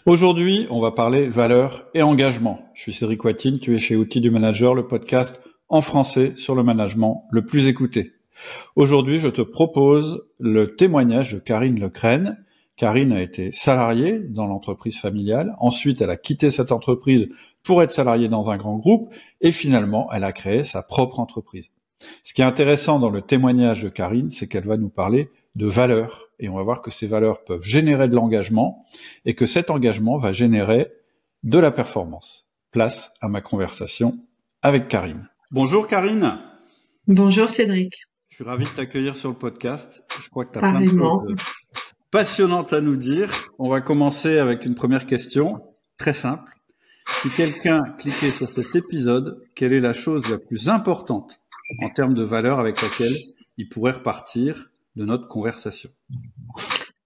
Aujourd'hui, on va parler valeurs et engagement. Je suis Cédric Watine, tu es chez Outils du Manager, le podcast en français sur le management le plus écouté. Aujourd'hui, je te propose le témoignage de Karine Lecrène. Karine a été salariée dans l'entreprise familiale. Ensuite, elle a quitté cette entreprise pour être salariée dans un grand groupe. Et finalement, elle a créé sa propre entreprise. Ce qui est intéressant dans le témoignage de Karine, c'est qu'elle va nous parler de valeurs. Et on va voir que ces valeurs peuvent générer de l'engagement et que cet engagement va générer de la performance. Place à ma conversation avec Karine. Bonjour Karine. Bonjour Cédric. Je suis ravi de t'accueillir sur le podcast. Je crois que tu as Pareillement. plein de choses passionnantes à nous dire. On va commencer avec une première question, très simple. Si quelqu'un cliquait sur cet épisode, quelle est la chose la plus importante en termes de valeur avec laquelle il pourrait repartir de notre conversation?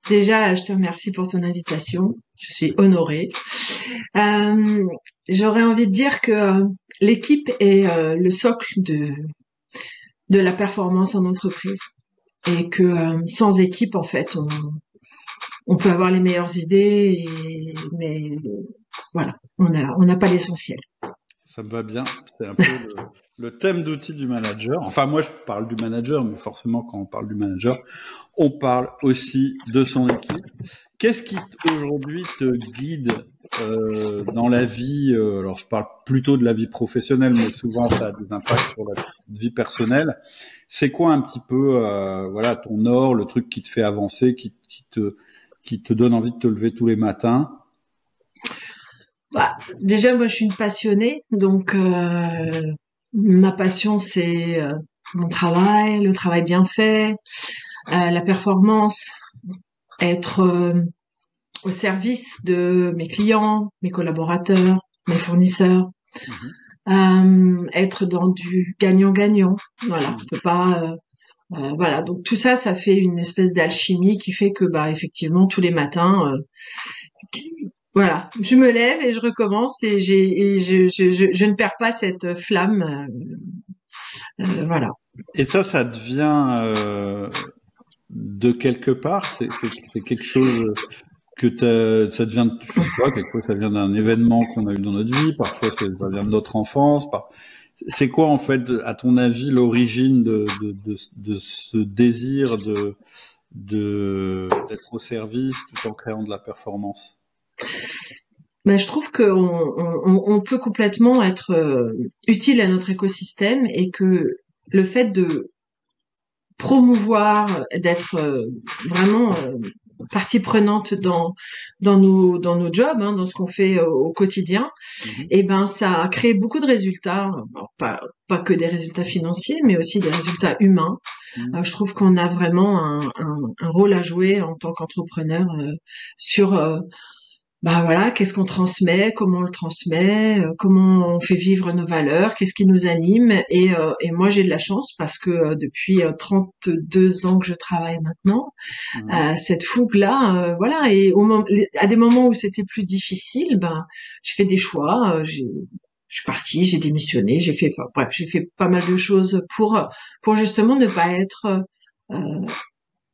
Déjà, je te remercie pour ton invitation. Je suis honorée. J'aurais envie de dire que l'équipe est le socle de la performance en entreprise. Et que sans équipe, en fait, on peut avoir les meilleures idées, mais voilà, on n'a pas l'essentiel. Ça me va bien. C'est un peu le thème d'outils du manager. Enfin, moi, je parle du manager, mais forcément, quand on parle du manager, on parle aussi de son équipe. Qu'est-ce qui, aujourd'hui, te guide dans la vie? Alors, je parle plutôt de la vie professionnelle, mais souvent, ça a des impacts sur la vie personnelle. C'est quoi un petit peu, voilà, ton or, le truc qui te fait avancer, qui te donne envie de te lever tous les matins? Déjà, moi, je suis une passionnée, donc ma passion, c'est mon travail, le travail bien fait, la performance, être au service de mes clients, mes collaborateurs, mes fournisseurs, être dans du gagnant-gagnant. Voilà, on peut pas. Voilà, donc tout ça, ça fait une espèce d'alchimie qui fait que, effectivement, tous les matins. Voilà, je me lève et je recommence et je ne perds pas cette flamme. Voilà. Et ça devient de quelque part, c'est quelque chose que ça devient, je sais pas, quelquefois ça vient d'un événement qu'on a eu dans notre vie, parfois ça vient de notre enfance. C'est quoi en fait, à ton avis, l'origine de ce désir d'être au service tout en créant de la performance? Je trouve on peut complètement être utile à notre écosystème et que le fait de promouvoir, d'être vraiment partie prenante dans nos jobs, dans ce qu'on fait au quotidien, et ça crée beaucoup de résultats. Alors, pas que des résultats financiers, mais aussi des résultats humains. Je trouve qu'on a vraiment un rôle à jouer en tant qu'entrepreneur sur voilà, qu'est-ce qu'on transmet, comment on le transmet, comment on fait vivre nos valeurs, qu'est-ce qui nous anime. Et moi, j'ai de la chance parce que depuis 32 ans que je travaille maintenant, cette fougue-là, voilà. Et à des moments où c'était plus difficile, j'ai fait des choix. Je suis partie, j'ai démissionné, j'ai fait pas mal de choses pour justement ne pas être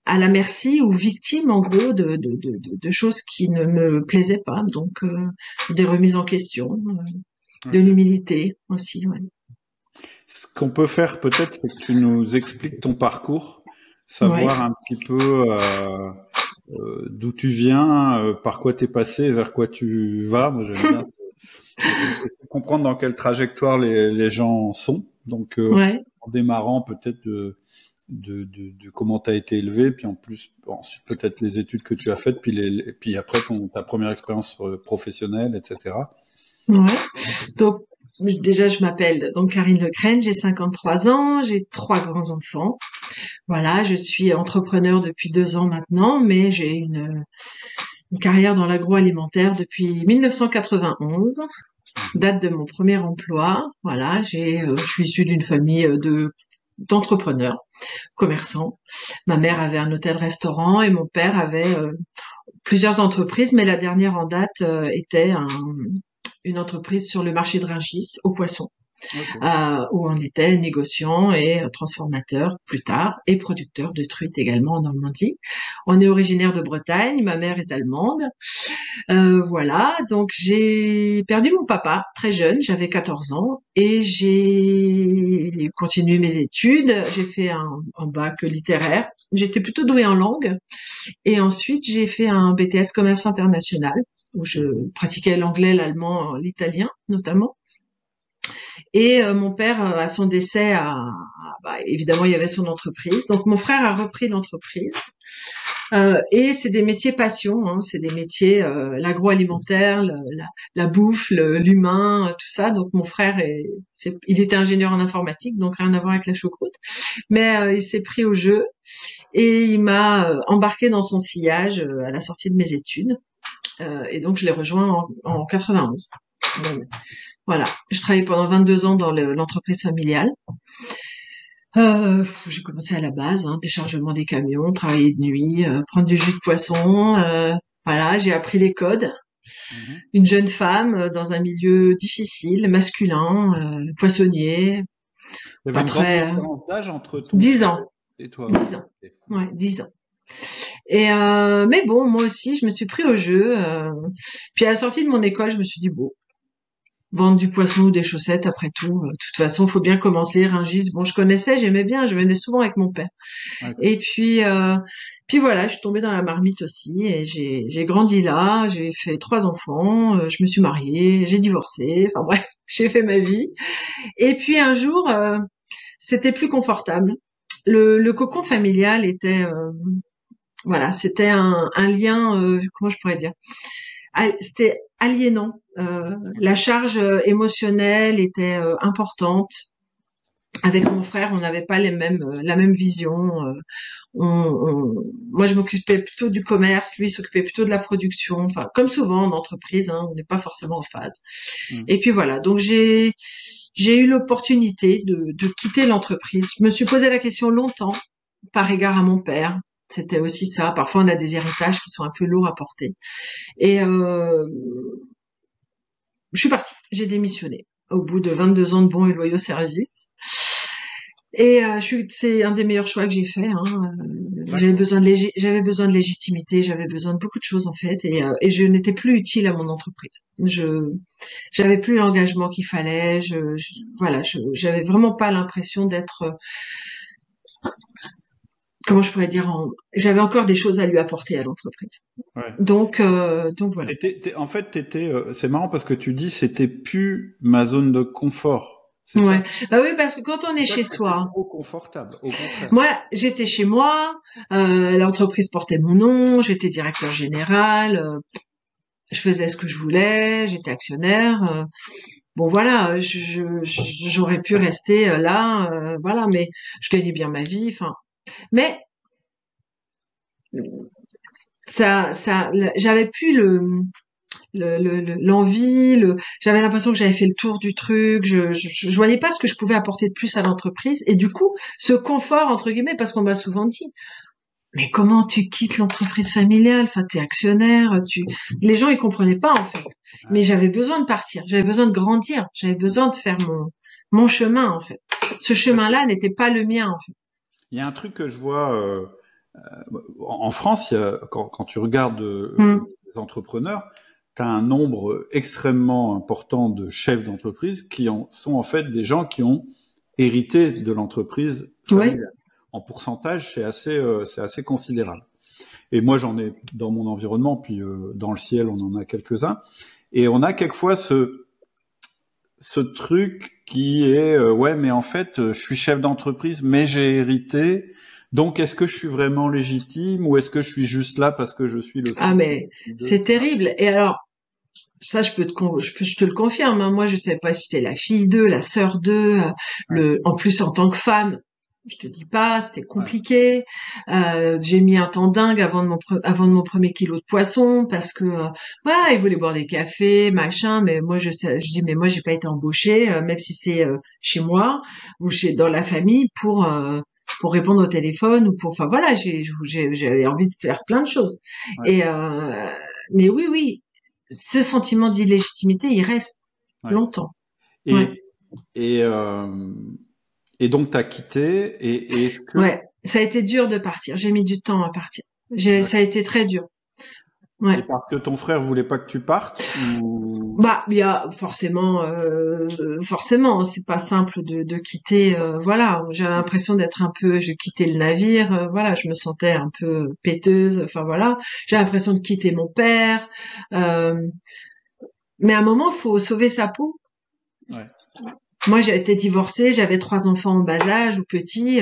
à la merci ou victime en gros de choses qui ne me plaisaient pas, donc des remises en question, de l'humilité aussi. Ouais. Ce qu'on peut faire peut-être, c'est que tu nous expliques ton parcours, savoir un petit peu d'où tu viens, par quoi t'es passé, vers quoi tu vas. Moi, j'aime bien comprendre dans quelle trajectoire les gens sont. Donc, en démarrant peut-être de comment tu as été élevé, puis ensuite peut-être les études que tu as faites, puis après ta première expérience professionnelle, etc. Ouais. Donc déjà je m'appelle donc Karine Lecrène, j'ai 53 ans, j'ai 3 grands enfants. Voilà, je suis entrepreneur depuis 2 ans maintenant, mais j'ai une carrière dans l'agroalimentaire depuis 1991, date de mon premier emploi. Voilà, je suis issue d'une famille d'entrepreneurs, commerçants. Ma mère avait un hôtel-restaurant et mon père avait plusieurs entreprises, mais la dernière en date était une entreprise sur le marché de Rungis, aux poissons. Ok. où on était négociant et transformateur plus tard, et producteur de truites également en Normandie. On est originaire de Bretagne, ma mère est allemande. Voilà, donc j'ai perdu mon papa très jeune, j'avais 14 ans, et j'ai continué mes études. J'ai fait un bac littéraire. J'étais plutôt douée en langue. Et ensuite, j'ai fait un BTS commerce international, où je pratiquais l'anglais, l'allemand, l'italien notamment. Et mon père, à son décès, évidemment, il y avait son entreprise. Donc mon frère a repris l'entreprise. Et c'est des métiers passion, hein, c'est des métiers l'agroalimentaire, la bouffe, l'humain, tout ça. Donc mon frère, il était ingénieur en informatique, donc rien à voir avec la choucroute. Mais il s'est pris au jeu et il m'a embarqué dans son sillage à la sortie de mes études. Et donc je l'ai rejoint en 91. Donc, voilà, je travaillais pendant 22 ans dans l'entreprise familiale. J'ai commencé à la base, hein, déchargement des camions, travailler de nuit, prendre du jus de poisson. Voilà, j'ai appris les codes. Mhm. Une jeune femme dans un milieu difficile, masculin, poissonnier, Il y avait pas une grande très... différence d'âge entre ton 10 frère ans, et toi. 10 ans, ouais, 10 ans. Et mais bon, moi aussi, je me suis pris au jeu. Puis à la sortie de mon école, je me suis dit, bon, vendre du poisson ou des chaussettes, après tout. De toute façon, faut bien commencer. Rungis, bon, je connaissais, j'aimais bien, je venais souvent avec mon père. D'accord. Et puis voilà, je suis tombée dans la marmite aussi et j'ai grandi là, j'ai fait 3 enfants, je me suis mariée, j'ai divorcé, enfin bref, j'ai fait ma vie. Et puis un jour, c'était plus confortable. Le cocon familial était, voilà, c'était un lien, comment je pourrais dire, c'était aliénant. La charge émotionnelle était importante. Avec mon frère, on n'avait pas la même vision. Moi, je m'occupais plutôt du commerce, lui il s'occupait plutôt de la production. Enfin, comme souvent en entreprise, hein, on n'est pas forcément en phase. Mhm. Et puis voilà. Donc j'ai eu l'opportunité de quitter l'entreprise. Je me suis posé la question longtemps par égard à mon père. C'était aussi ça. Parfois, on a des héritages qui sont un peu lourds à porter. Et je suis partie. J'ai démissionné au bout de 22 ans de bons et loyaux services. Et c'est un des meilleurs choix que j'ai fait. Hein. J'avais besoin de légitimité, j'avais besoin de beaucoup de choses en fait, et je n'étais plus utile à mon entreprise. J'avais plus l'engagement qu'il fallait. Voilà, j'avais vraiment pas l'impression d'être, comment je pourrais dire, j'avais encore des choses à lui apporter à l'entreprise. Ouais. Donc voilà. En fait, c'est marrant parce que tu dis c'était plus ma zone de confort. C'est Ouais. ça? Bah oui, parce que quand on est C'est pas chez que c'était soi, trop confortable, au contraire. moi, j'étais chez moi, l'entreprise portait mon nom, j'étais directeur général, je faisais ce que je voulais, j'étais actionnaire. Bon voilà, j'aurais pu rester là, voilà, mais je gagnais bien ma vie. Enfin, mais j'avais plus l'envie, j'avais l'impression que j'avais fait le tour du truc. Je voyais pas ce que je pouvais apporter de plus à l'entreprise, et du coup, ce confort entre guillemets, parce qu'on m'a souvent dit. Mais comment tu quittes l'entreprise familiale? Enfin, t'es actionnaire, les gens ils comprenaient pas en fait. Mais j'avais besoin de partir, j'avais besoin de grandir, j'avais besoin de faire mon chemin en fait. Ce chemin-là n'était pas le mien en fait. Il y a un truc que je vois en France, quand tu regardes Hmm. les entrepreneurs, tu as un nombre extrêmement important de chefs d'entreprise sont en fait des gens qui ont hérité de l'entreprise Ouais. familiale. En pourcentage, c'est assez considérable. Et moi, j'en ai dans mon environnement, puis dans le ciel, on en a quelques-uns. Et on a quelquefois ce truc qui est ouais, mais en fait, je suis chef d'entreprise, mais j'ai hérité. Donc, est-ce que je suis vraiment légitime ou est-ce que je suis juste là parce que je suis le Ah fils mais de... c'est terrible. Et alors ça, je te le confirme. Hein. Moi, je savais pas si j'étais la fille d'eux, la sœur d'eux. Ouais, En plus, en tant que femme, je te dis pas, c'était ouais, compliqué. J'ai mis un temps dingue avant de mon premier kilo de poisson parce que, ouais, ils voulaient boire des cafés, machin. Mais moi, je dis, mais moi, j'ai pas été embauchée, même si c'est chez moi ou dans la famille pour répondre au téléphone ou enfin voilà, j'avais envie de faire plein de choses. ouais, Et mais oui, oui, ce sentiment d'illégitimité, il reste ouais. longtemps. Et Ouais. Et donc, t'as quitté. Et est-ce que... Ouais, ça a été dur de partir. J'ai mis du temps à partir. Ça a été très dur. Et parce que ton frère voulait pas que tu partes ou... Bah, il y a forcément, c'est pas simple de quitter. Voilà, j'avais l'impression d'être un peu, je quittais le navire. Voilà, je me sentais un peu péteuse. Enfin voilà, j'ai l'impression de quitter mon père. Mais à un moment, faut sauver sa peau. Ouais. Moi, j'ai été divorcée, j'avais 3 enfants en bas âge ou petits,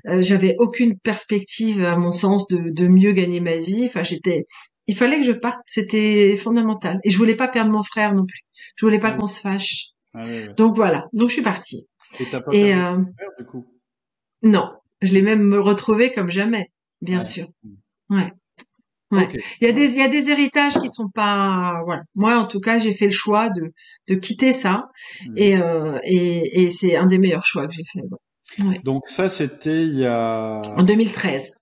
j'avais aucune perspective, à mon sens, de mieux gagner ma vie. Enfin, il fallait que je parte, c'était fondamental. Et je voulais pas perdre mon frère non plus. Je voulais pas qu'on se fâche. Ouais. Donc voilà. Donc je suis partie. Et t'as pas perdu ton frère du coup? Non, je l'ai même retrouvé comme jamais, bien sûr. Ouais. Ouais. Okay. Il y a des héritages qui sont pas, voilà. Moi, en tout cas, j'ai fait le choix de quitter ça. Et c'est un des meilleurs choix que j'ai fait. Ouais. Donc ça, c'était il y a... En 2013.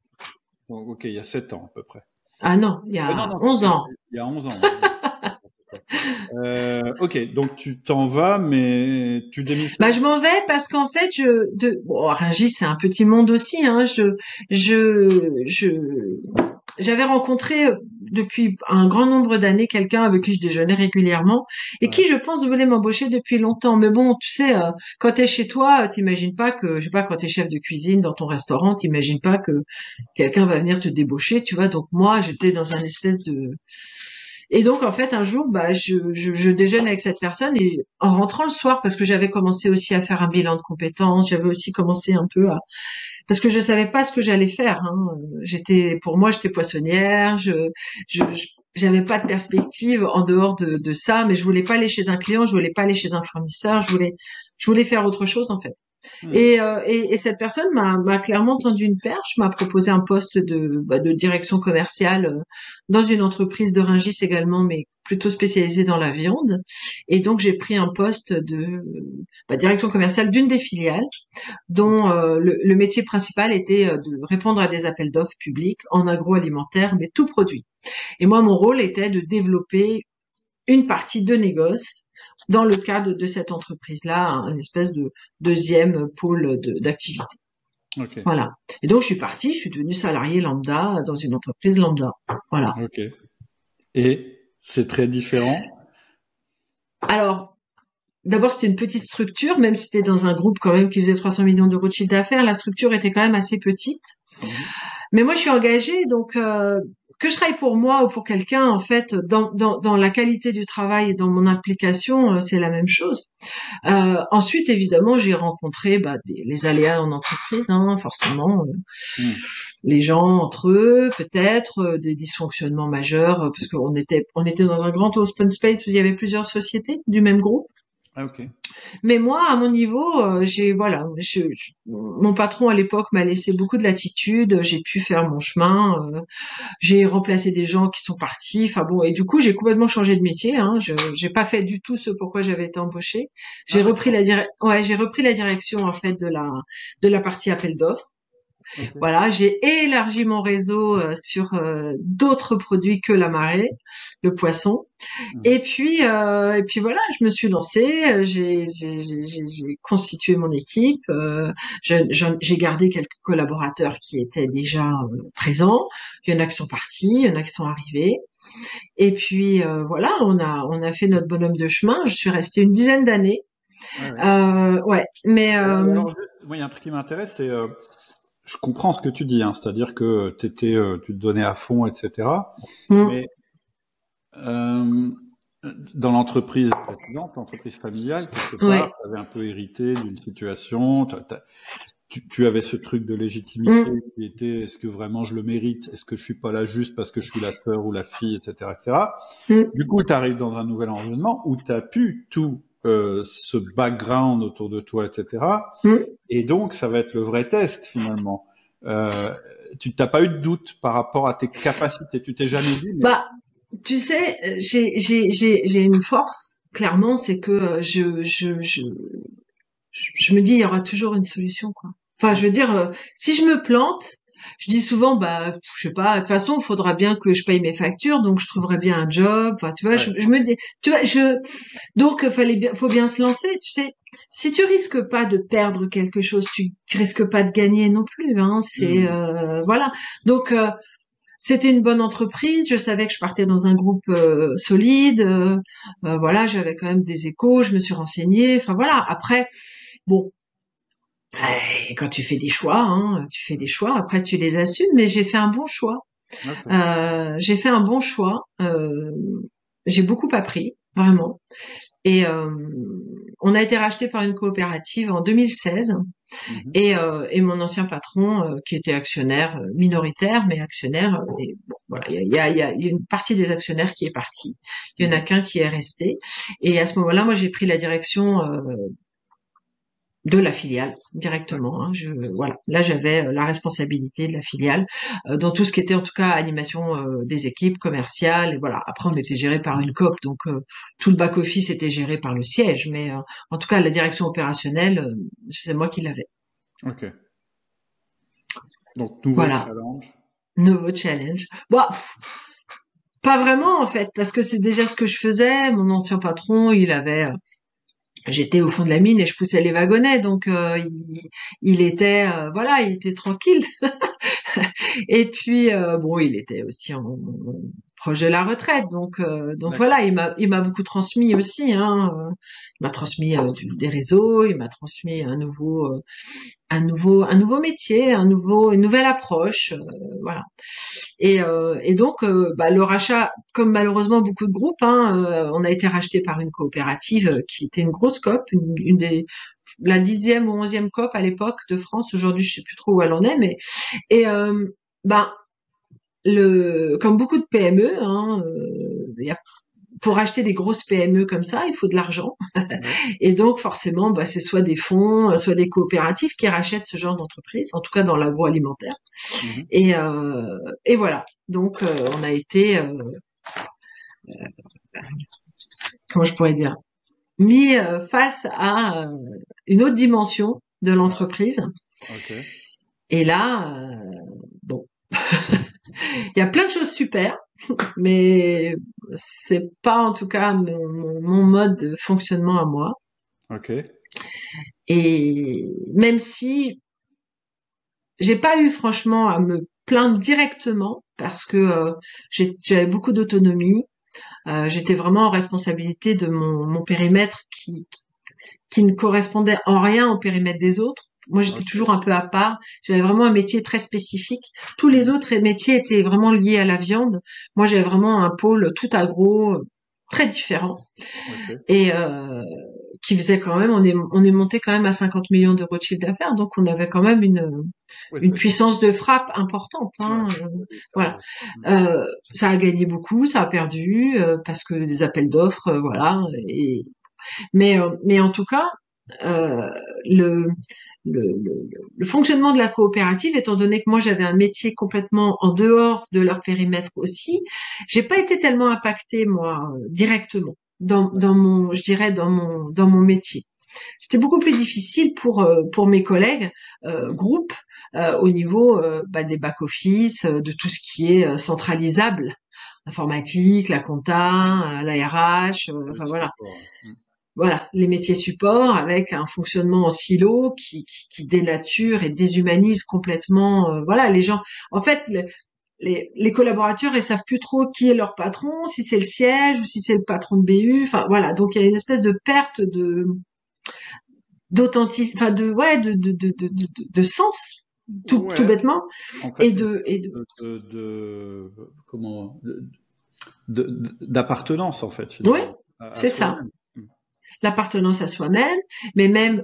Donc, ok, il y a 7 ans à peu près. Ah non, il y a 11 ans. Il y a 11 ans. Ok, donc tu t'en vas, mais tu démissionnes. Bah, je m'en vais parce qu'en fait, bon, Rungis, c'est un petit monde aussi, hein. J'avais rencontré depuis un grand nombre d'années quelqu'un avec qui je déjeunais régulièrement et qui, je pense, voulait m'embaucher depuis longtemps. Mais bon, tu sais, quand t'es chez toi, t'imagines pas que, je sais pas, quand t'es chef de cuisine dans ton restaurant, t'imagines pas que quelqu'un va venir te débaucher, tu vois. Donc moi, j'étais dans un espèce de... Et donc, en fait, un jour, bah, je déjeune avec cette personne et en rentrant le soir, parce que j'avais commencé aussi à faire un bilan de compétences, j'avais aussi commencé un peu à... Parce que je savais pas ce que j'allais faire, hein. Pour moi, j'étais poissonnière, j'avais pas de perspective en dehors de ça, mais je voulais pas aller chez un client, je voulais pas aller chez un fournisseur, je voulais faire autre chose, en fait. Et cette personne m'a clairement tendu une perche, m'a proposé un poste de direction commerciale dans une entreprise de Rungis également, mais plutôt spécialisée dans la viande. Et donc j'ai pris un poste de direction commerciale d'une des filiales, dont le métier principal était de répondre à des appels d'offres publics en agroalimentaire, mais tout produit. Et moi, mon rôle était de développer une partie de négoce dans le cadre de cette entreprise-là, une espèce de deuxième pôle d'activité. Okay. Voilà. Et donc, je suis partie, je suis devenue salariée lambda dans une entreprise lambda. Voilà. Ok. Et c'est très différent? Alors, d'abord, c'était une petite structure, même si c'était dans un groupe quand même qui faisait 300 millions d'euros de chiffre d'affaires, la structure était quand même assez petite. Mais moi, je suis engagée, donc que je travaille pour moi ou pour quelqu'un, en fait, dans la qualité du travail et dans mon implication, c'est la même chose. Ensuite, évidemment, j'ai rencontré les aléas en entreprise, hein, forcément. Les gens entre eux, peut-être, des dysfonctionnements majeurs, parce qu'on était dans un grand open space où il y avait plusieurs sociétés du même groupe. Ah, ok. Mais moi, à mon niveau, mon patron à l'époque m'a laissé beaucoup de latitude. J'ai pu faire mon chemin. J'ai remplacé des gens qui sont partis. Enfin bon, et du coup, j'ai complètement changé de métier. Hein. J'ai pas fait du tout ce pourquoi j'avais été embauchée. J'ai repris la direction en fait de la partie appel d'offres. Okay. Voilà, j'ai élargi mon réseau sur d'autres produits que la marée, le poisson. Et puis voilà, je me suis lancée, j'ai constitué mon équipe, j'ai gardé quelques collaborateurs qui étaient déjà présents. Il y en a qui sont partis, il y en a qui sont arrivés. Et puis voilà, on a fait notre bonhomme de chemin. Je suis restée une dizaine d'années. Mais alors, moi, il y a un truc qui m'intéresse, c'est je comprends ce que tu dis, hein, c'est-à-dire que tu te donnais à fond, etc. Mais dans l'entreprise précédente, l'entreprise familiale, quelque part, tu avais un peu hérité d'une situation. Tu avais ce truc de légitimité qui était: est-ce que vraiment je le mérite? Est-ce que je suis pas là juste parce que je suis la sœur ou la fille, etc., etc. Du coup, tu arrives dans un nouvel environnement où tu as pu tout ce background autour de toi, etc. Et donc, ça va être le vrai test, finalement. Tu t'as pas eu de doute par rapport à tes capacités? Tu t'es jamais dit... Mais... Tu sais, j'ai une force, clairement, c'est que je me dis, il y aura toujours une solution, quoi. Enfin, je veux dire, si je me plante, je dis souvent, bah, je sais pas, de toute façon, il faudra bien que je paye mes factures, donc je trouverai bien un job. Enfin, tu vois, Ouais. je me dis, tu vois, donc faut bien se lancer, tu sais. Si tu risques pas de perdre quelque chose, tu risques pas de gagner non plus, hein. C'est voilà. Donc c'était une bonne entreprise. Je savais que je partais dans un groupe solide. Voilà, j'avais quand même des échos. Je me suis renseignée. Enfin voilà. Après, bon. Quand tu fais des choix, hein, tu fais des choix, après tu les assumes, mais j'ai fait un bon choix. Ok. J'ai fait un bon choix. J'ai beaucoup appris, vraiment. Et on a été racheté par une coopérative en 2016. Mhm. Et mon ancien patron, qui était actionnaire minoritaire, mais actionnaire, et bon, voilà, il y a une partie des actionnaires qui est partie. Il y en a Mhm. qu'un qui est resté. Et à ce moment-là, moi, j'ai pris la direction de la filiale directement. Hein. Voilà, là j'avais la responsabilité de la filiale dans tout ce qui était en tout cas animation des équipes commerciales. Et voilà. Après on était géré par une COP, donc tout le back office était géré par le siège, mais en tout cas la direction opérationnelle, c'est moi qui l'avais. Ok. Donc, nouveau Voilà, challenge. nouveau challenge. Bon, pas vraiment en fait, parce que c'est déjà ce que je faisais. Mon ancien patron, j'étais au fond de la mine et je poussais les wagonnets, donc il était voilà, il était tranquille. Et puis bon, il était aussi proche de la retraite, donc D'accord. voilà, il m'a beaucoup transmis aussi. Hein, il m'a transmis des réseaux, il m'a transmis un nouveau métier, une nouvelle approche, voilà. Et donc, bah, le rachat, comme malheureusement beaucoup de groupes, hein, on a été racheté par une coopérative qui était une grosse coop, une des la 10e ou 11e coop à l'époque de France. Aujourd'hui, je sais plus trop où elle en est, mais et ben comme beaucoup de PME, hein, pour acheter des grosses PME comme ça, il faut de l'argent. Ouais. Et donc, forcément, bah, c'est soit des fonds, soit des coopératives qui rachètent ce genre d'entreprise, en tout cas dans l'agroalimentaire. Mhm. Et, et voilà. Donc, on a été, comment je pourrais dire, mis face à une autre dimension de Ouais. l'entreprise. Ok. Et là, bon, il y a plein de choses super, mais c'est pas en tout cas mon mode de fonctionnement à moi. Ok. Et même si j'ai pas eu franchement à me plaindre directement parce que j'avais beaucoup d'autonomie, j'étais vraiment en responsabilité de mon périmètre qui ne correspondait en rien au périmètre des autres. Moi, j'étais Ok. toujours un peu à part. J'avais vraiment un métier très spécifique. Tous les Mhm. autres métiers étaient vraiment liés à la viande. Moi, j'avais vraiment un pôle tout agro, très différent. Ok. Et qui faisait quand même, on est monté quand même à 50 millions d'euros de chiffre d'affaires. Donc, on avait quand même Oui, une t'as dit. puissance de frappe importante. Ouais. Hein. T'as dit Voilà. taille. Mhm. Ça a gagné beaucoup, ça a perdu parce que des appels d'offres, voilà. Mais en tout cas, euh, le, le fonctionnement de la coopérative, étant donné que moi j'avais un métier complètement en dehors de leur périmètre aussi, j'ai pas été tellement impactée moi directement dans mon, je dirais dans mon métier. C'était beaucoup plus difficile pour mes collègues Mhm. groupes au niveau bah, des back office, de tout ce qui est centralisable, informatique, la compta, la RH, Le enfin voilà. support. Mhm. Voilà, les métiers support avec un fonctionnement en silo qui dénature et déshumanise complètement. Voilà, les gens. En fait, les collaborateurs, ils savent plus trop qui est leur patron, si c'est le siège ou si c'est le patron de BU. Enfin voilà, donc il y a une espèce de perte de d'authenticité, enfin de ouais, de sens, tout Ouais. bêtement, En et fait, une de et de. sorte comment, d'appartenance, en fait, Oui, finalement, à c'est ça. soi-même. Mhm. L'appartenance à soi-même, mais même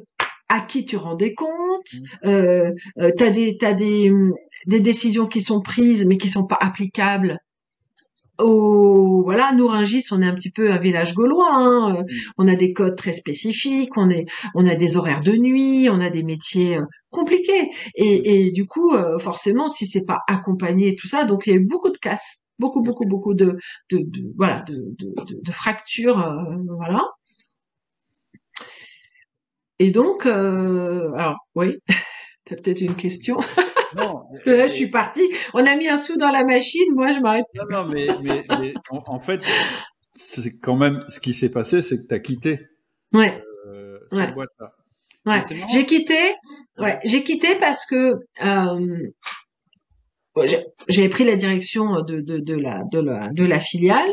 à qui tu rends des comptes. Mhm. T'as des décisions qui sont prises mais qui sont pas applicables. Voilà, nous Rungis, on est un petit peu un village gaulois. Hein. Mhm. On a des codes très spécifiques, on a des horaires de nuit, on a des métiers compliqués. Et du coup, forcément, si c'est pas accompagné et tout ça, donc il y a eu beaucoup de casses, Ok. beaucoup voilà, de fractures, voilà. Et donc, alors oui. T'as peut-être une question? Non, Parce que là, je suis partie. On a mis un sou dans la machine. Moi, je m'arrête. non, mais en fait, c'est quand même ce qui s'est passé, c'est que tu as quitté Ouais, cette ouais, boîte-là. Mais ouais. c'est J'ai marrant. quitté. Ouais, j'ai quitté parce que j'avais pris la direction de la filiale.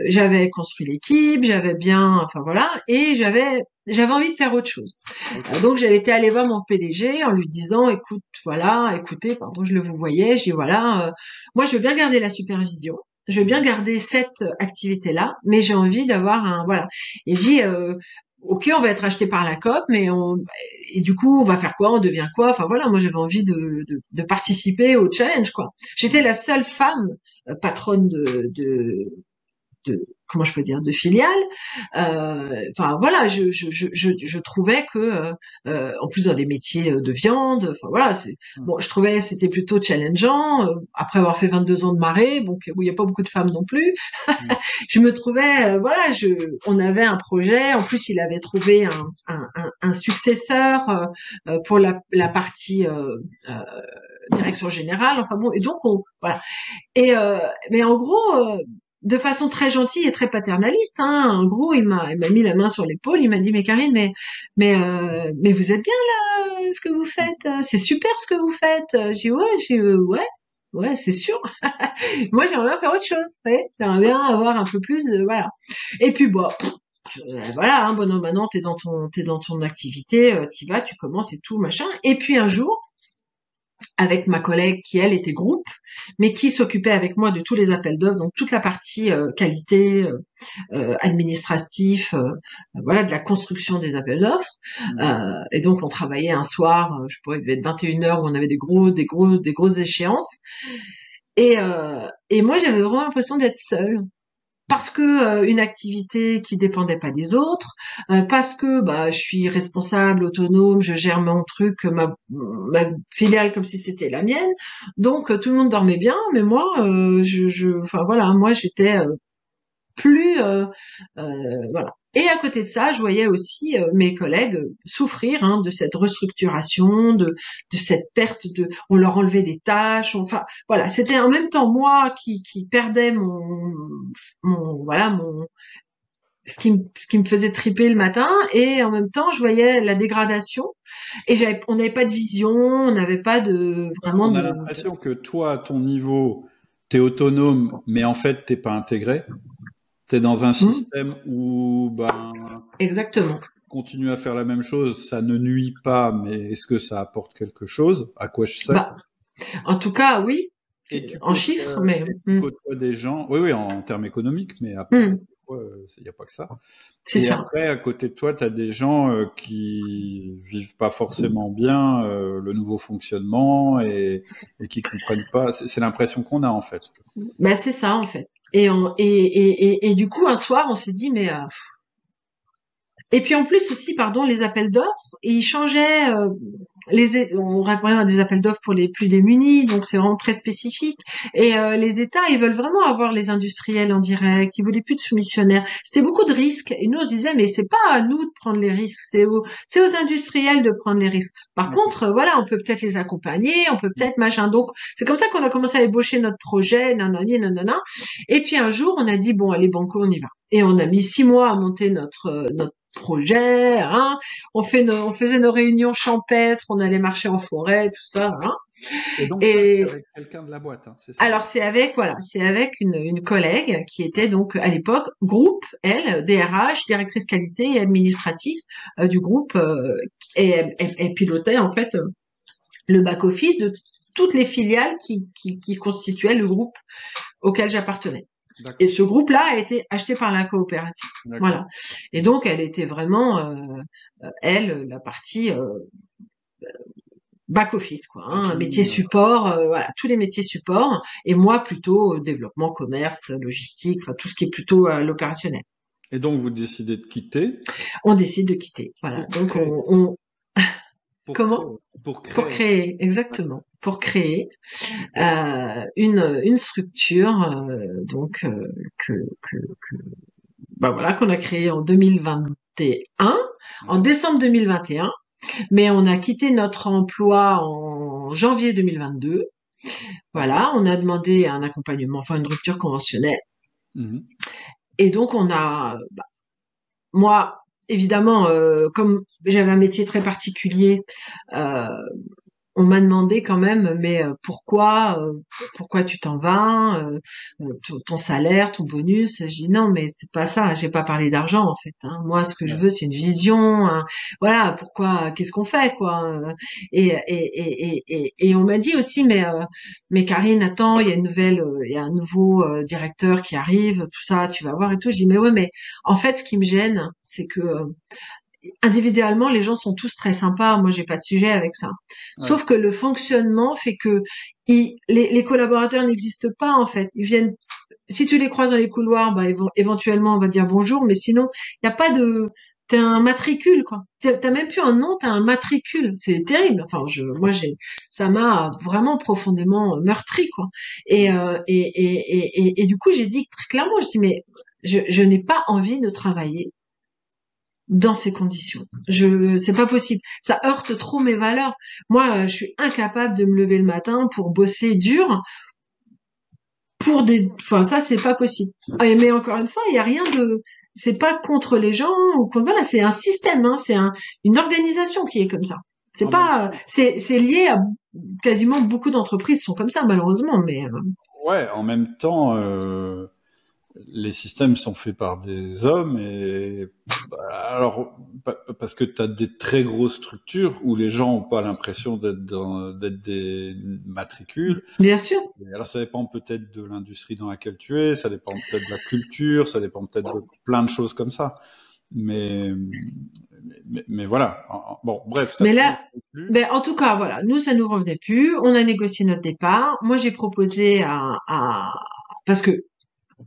J'avais construit l'équipe, j'avais bien, enfin voilà, et j'avais envie de faire autre chose. Ok. Donc j'avais été aller voir mon PDG en lui disant, écoute, voilà, écoutez, pardon, je le vous voyais, j'ai dit voilà, moi je veux bien garder la supervision. Je veux bien garder cette activité-là, mais j'ai envie d'avoir un voilà. Et j'ai dit ok, on va être acheté par la COP, et du coup on va faire quoi, on devient quoi. Enfin voilà, moi j'avais envie de participer au challenge quoi. J'étais la seule femme patronne de comment je peux dire de filiale. Enfin voilà, je trouvais que en plus dans des métiers de viande, enfin voilà, bon, je trouvais c'était plutôt challengeant. Après avoir fait 22 ans de marée, donc où il y a pas beaucoup de femmes non plus, Mm. je me trouvais voilà, on avait un projet. En plus, il avait trouvé un successeur pour la partie direction générale. Enfin bon, et donc voilà. Mais en gros, de façon très gentille et très paternaliste, hein, en gros, il m'a mis la main sur l'épaule, il m'a dit, mais Karine, mais vous êtes bien là, ce que vous faites, c'est super ce que vous faites. J'ai dit, ouais, ouais, c'est sûr. Moi, j'aimerais bien faire autre chose, ouais. J'aimerais bien avoir un peu plus, voilà. Et puis, bon, voilà, hein, bon, maintenant, t'es dans ton activité, t'y vas, tu commences et tout, machin. Et puis un jour, avec ma collègue qui elle était groupe, mais qui s'occupait avec moi de tous les appels d'offres, donc toute la partie qualité, administratif, voilà, de la construction des appels d'offres. Mm. Et donc on travaillait un soir, je pourrais il devait être 21 heures où on avait des grosses échéances. Et moi j'avais vraiment l'impression d'être seule parce que une activité qui dépendait pas des autres, parce que bah je suis responsable, autonome, je gère mon truc, ma filiale comme si c'était la mienne. Donc tout le monde dormait bien, mais moi enfin voilà, moi j'étais plus voilà. Et à côté de ça, je voyais aussi mes collègues souffrir hein, de cette restructuration, de cette perte de, on leur enlevait des tâches, enfin voilà, c'était en même temps moi qui perdais mon voilà mon ce qui me faisait triper le matin et en même temps je voyais la dégradation et on n'avait pas de vision, on n'avait pas de vraiment On a de... l'impression que toi, à ton niveau, tu es autonome, mais en fait, t'es pas intégré. Tu es dans un Hmm, système où ben, exactement. continuer à faire la même chose, ça ne nuit pas, mais est-ce que ça apporte quelque chose? À quoi je sais? Bah en tout cas oui, Et tu en côtoies, chiffres, mais et tu côtoies des gens, oui, oui, en termes économiques, mais après, hmm, il n'y a pas que ça. c'est Et ça. après, à côté de toi, tu as des gens qui vivent pas forcément bien le nouveau fonctionnement et qui comprennent pas. C'est l'impression qu'on a en fait. Bah c'est ça en fait. Et du coup un soir on s'est dit mais et puis en plus aussi pardon les appels d'offres ils changeaient on répondait à des appels d'offres pour les plus démunis donc c'est vraiment très spécifique et les États ils veulent vraiment avoir les industriels en direct ils voulaient plus de soumissionnaires c'était beaucoup de risques et nous on se disait mais c'est pas à nous de prendre les risques c'est aux industriels de prendre les risques par D'accord. contre voilà on peut peut-être les accompagner on peut peut-être machin donc c'est comme ça qu'on a commencé à ébaucher notre projet nanani nanana et puis un jour on a dit bon allez banco on y va et on a mis 6 mois à monter notre projet hein on faisait nos réunions champêtres, on allait marcher en forêt, tout ça. Hein. Et donc ça, c'est Et avec quelqu'un de la boîte, hein, c'est ça? alors c'est avec voilà, c'est avec une collègue qui était donc à l'époque groupe, elle, DRH, directrice qualité et administrative du groupe, et elle pilotait en fait le back office de toutes les filiales qui constituaient le groupe auquel j'appartenais. Et D'accord. ce groupe-là a été acheté par la coopérative. D'accord. Voilà. Et donc elle était vraiment elle la partie back office quoi, hein, métier Admin, support, voilà, tous les métiers support, et moi plutôt développement, commerce, logistique, enfin tout ce qui est plutôt l'opérationnel. et donc vous décidez de quitter On décide de quitter, voilà. pour Donc créer, pour créer, comment pour pour créer. créer exactement, pour créer une structure donc que bah voilà qu'on a créée en 2021, en Ouais. décembre 2021. Mais on a quitté notre emploi en janvier 2022. Voilà, on a demandé un accompagnement, enfin une rupture conventionnelle. Et donc moi, évidemment, comme j'avais un métier très particulier, on m'a demandé quand même, mais pourquoi tu t'en vas, ton salaire, ton bonus. Je dis non, mais c'est pas ça. J'ai pas parlé d'argent en fait. Hein. Moi, ce que je veux, c'est une vision. Hein. Voilà, pourquoi, qu'est-ce qu'on fait quoi. Et on m'a dit aussi, mais Karine, attends, il y a il y a un nouveau directeur qui arrive, tout ça, tu vas voir et tout. Je dis mais ouais, mais en fait, ce qui me gêne, c'est que individuellement, les gens sont tous très sympas. Moi, j'ai pas de sujet avec ça. Ouais. Sauf que le fonctionnement fait que les collaborateurs n'existent pas en fait. Ils viennent. Si tu les croises dans les couloirs, ils vont éventuellement, on va dire bonjour, mais sinon, il y a pas de. T'as un matricule quoi. T'as même plus un nom, t'as un matricule. C'est terrible. Enfin, ça m'a vraiment profondément meurtri quoi. Et du coup, j'ai dit très clairement, je dis mais je n'ai pas envie de travailler dans ces conditions. C'est pas possible. Ça heurte trop mes valeurs. Moi, je suis incapable de me lever le matin pour bosser dur enfin, ça, c'est pas possible. Mais encore une fois, il y a rien c'est pas contre les gens ou contre, voilà, c'est un système, hein, c'est une organisation qui est comme ça. C'est c'est lié à quasiment beaucoup d'entreprises sont comme ça, malheureusement, mais. Ouais, en même temps, les systèmes sont faits par des hommes et alors parce que tu as des très grosses structures où les gens ont pas l'impression d'être des matricules. Bien sûr. Et alors ça dépend peut-être de l'industrie dans laquelle tu es, ça dépend peut-être de la culture, ça dépend peut-être de plein de choses comme ça. Mais voilà. Bon, bref. Mais là, en tout cas, voilà, nous ça nous revenait plus. On a négocié notre départ. Moi j'ai proposé parce que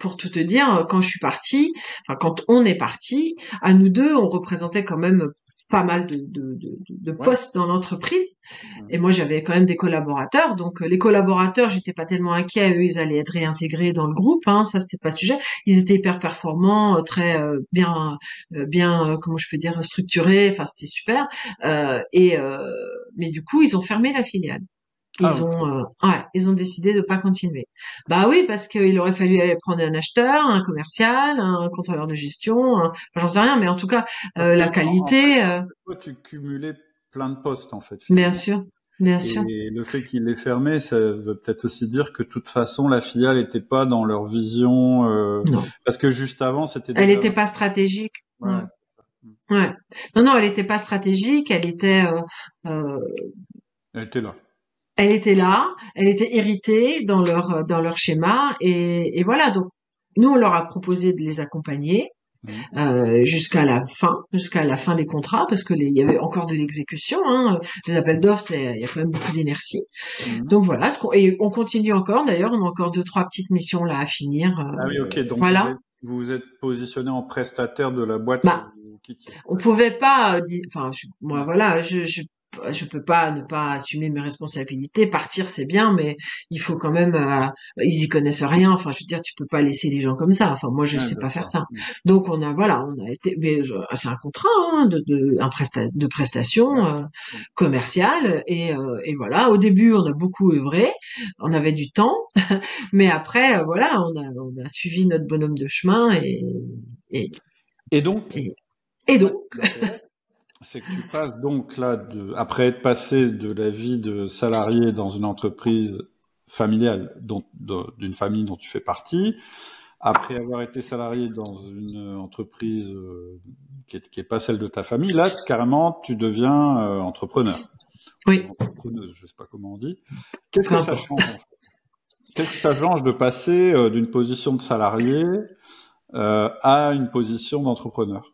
pour tout te dire, quand je suis partie, enfin quand on est parti, à nous deux, on représentait quand même pas mal de postes dans l'entreprise. Et moi, j'avais quand même des collaborateurs. Donc, les collaborateurs, j'étais pas tellement inquiet. Eux, ils allaient être réintégrés dans le groupe. Hein, ça, c'était pas le sujet. Ils étaient hyper performants, très bien, comment je peux dire, structurés. Enfin, c'était super. Mais du coup, ils ont fermé la filiale. Ils ont décidé de pas continuer. Bah oui, parce qu'il aurait fallu aller prendre un acheteur, un commercial, un contrôleur de gestion, j'en sais rien, mais en tout cas, la qualité. Toi, tu cumulais plein de postes en fait. Finalement. Bien sûr, bien sûr. Et le fait qu'il l'ait fermé, ça veut peut-être aussi dire que de toute façon, la filiale n'était pas dans leur vision. Non. Parce que juste avant, c'était. Elle n'était pas stratégique. Ouais. Ouais. Non, elle n'était pas stratégique. Elle était. Elle était là. Elle était là, elle était héritée dans leur schéma et voilà. Donc nous on leur a proposé de les accompagner jusqu'à la fin des contrats parce que il y avait encore de l'exécution. Hein. Les appels d'offres, il y a quand même beaucoup d'inertie. Donc voilà. Et on continue encore. D'ailleurs, on a encore 2-3 petites missions là à finir. Ah oui, ok. Donc voilà. Vous vous êtes positionné en prestataire de la boîte. On pouvait pas. Moi voilà, je peux pas ne pas assumer mes responsabilités. Partir, c'est bien, mais il faut quand même. Ils y connaissent rien. Enfin, je veux dire, tu peux pas laisser les gens comme ça. Enfin, moi, je sais pas faire ça. Donc, on a été. Mais c'est un contrat hein, de prestation commerciale et voilà. Au début, on a beaucoup œuvré. On avait du temps, mais après, voilà, on a suivi notre bonhomme de chemin et donc. C'est que tu passes donc là, après être passé de la vie de salarié dans une entreprise familiale, d'une famille dont tu fais partie, après avoir été salarié dans une entreprise qui est pas celle de ta famille, là, carrément, tu deviens entrepreneur. Oui. Entrepreneuse, je sais pas comment on dit. Qu'est-ce que ça change en fait ? Qu'est-ce que ça change de passer d'une position de salarié à une position d'entrepreneur ?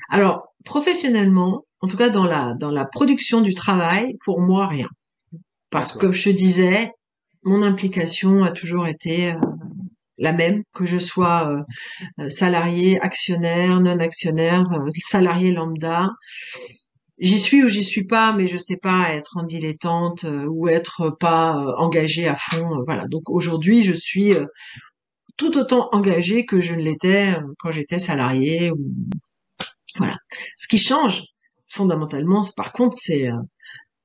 Alors, professionnellement, en tout cas dans la production du travail, pour moi, rien. Parce que, comme je te disais, mon implication a toujours été la même, que je sois salarié, actionnaire, non actionnaire, salarié lambda. J'y suis ou j'y suis pas, mais je sais pas être en dilettante ou être pas engagée à fond. Voilà. Donc aujourd'hui, je suis tout autant engagée que je ne l'étais quand j'étais salariée. Voilà. Ce qui change fondamentalement, par contre, c'est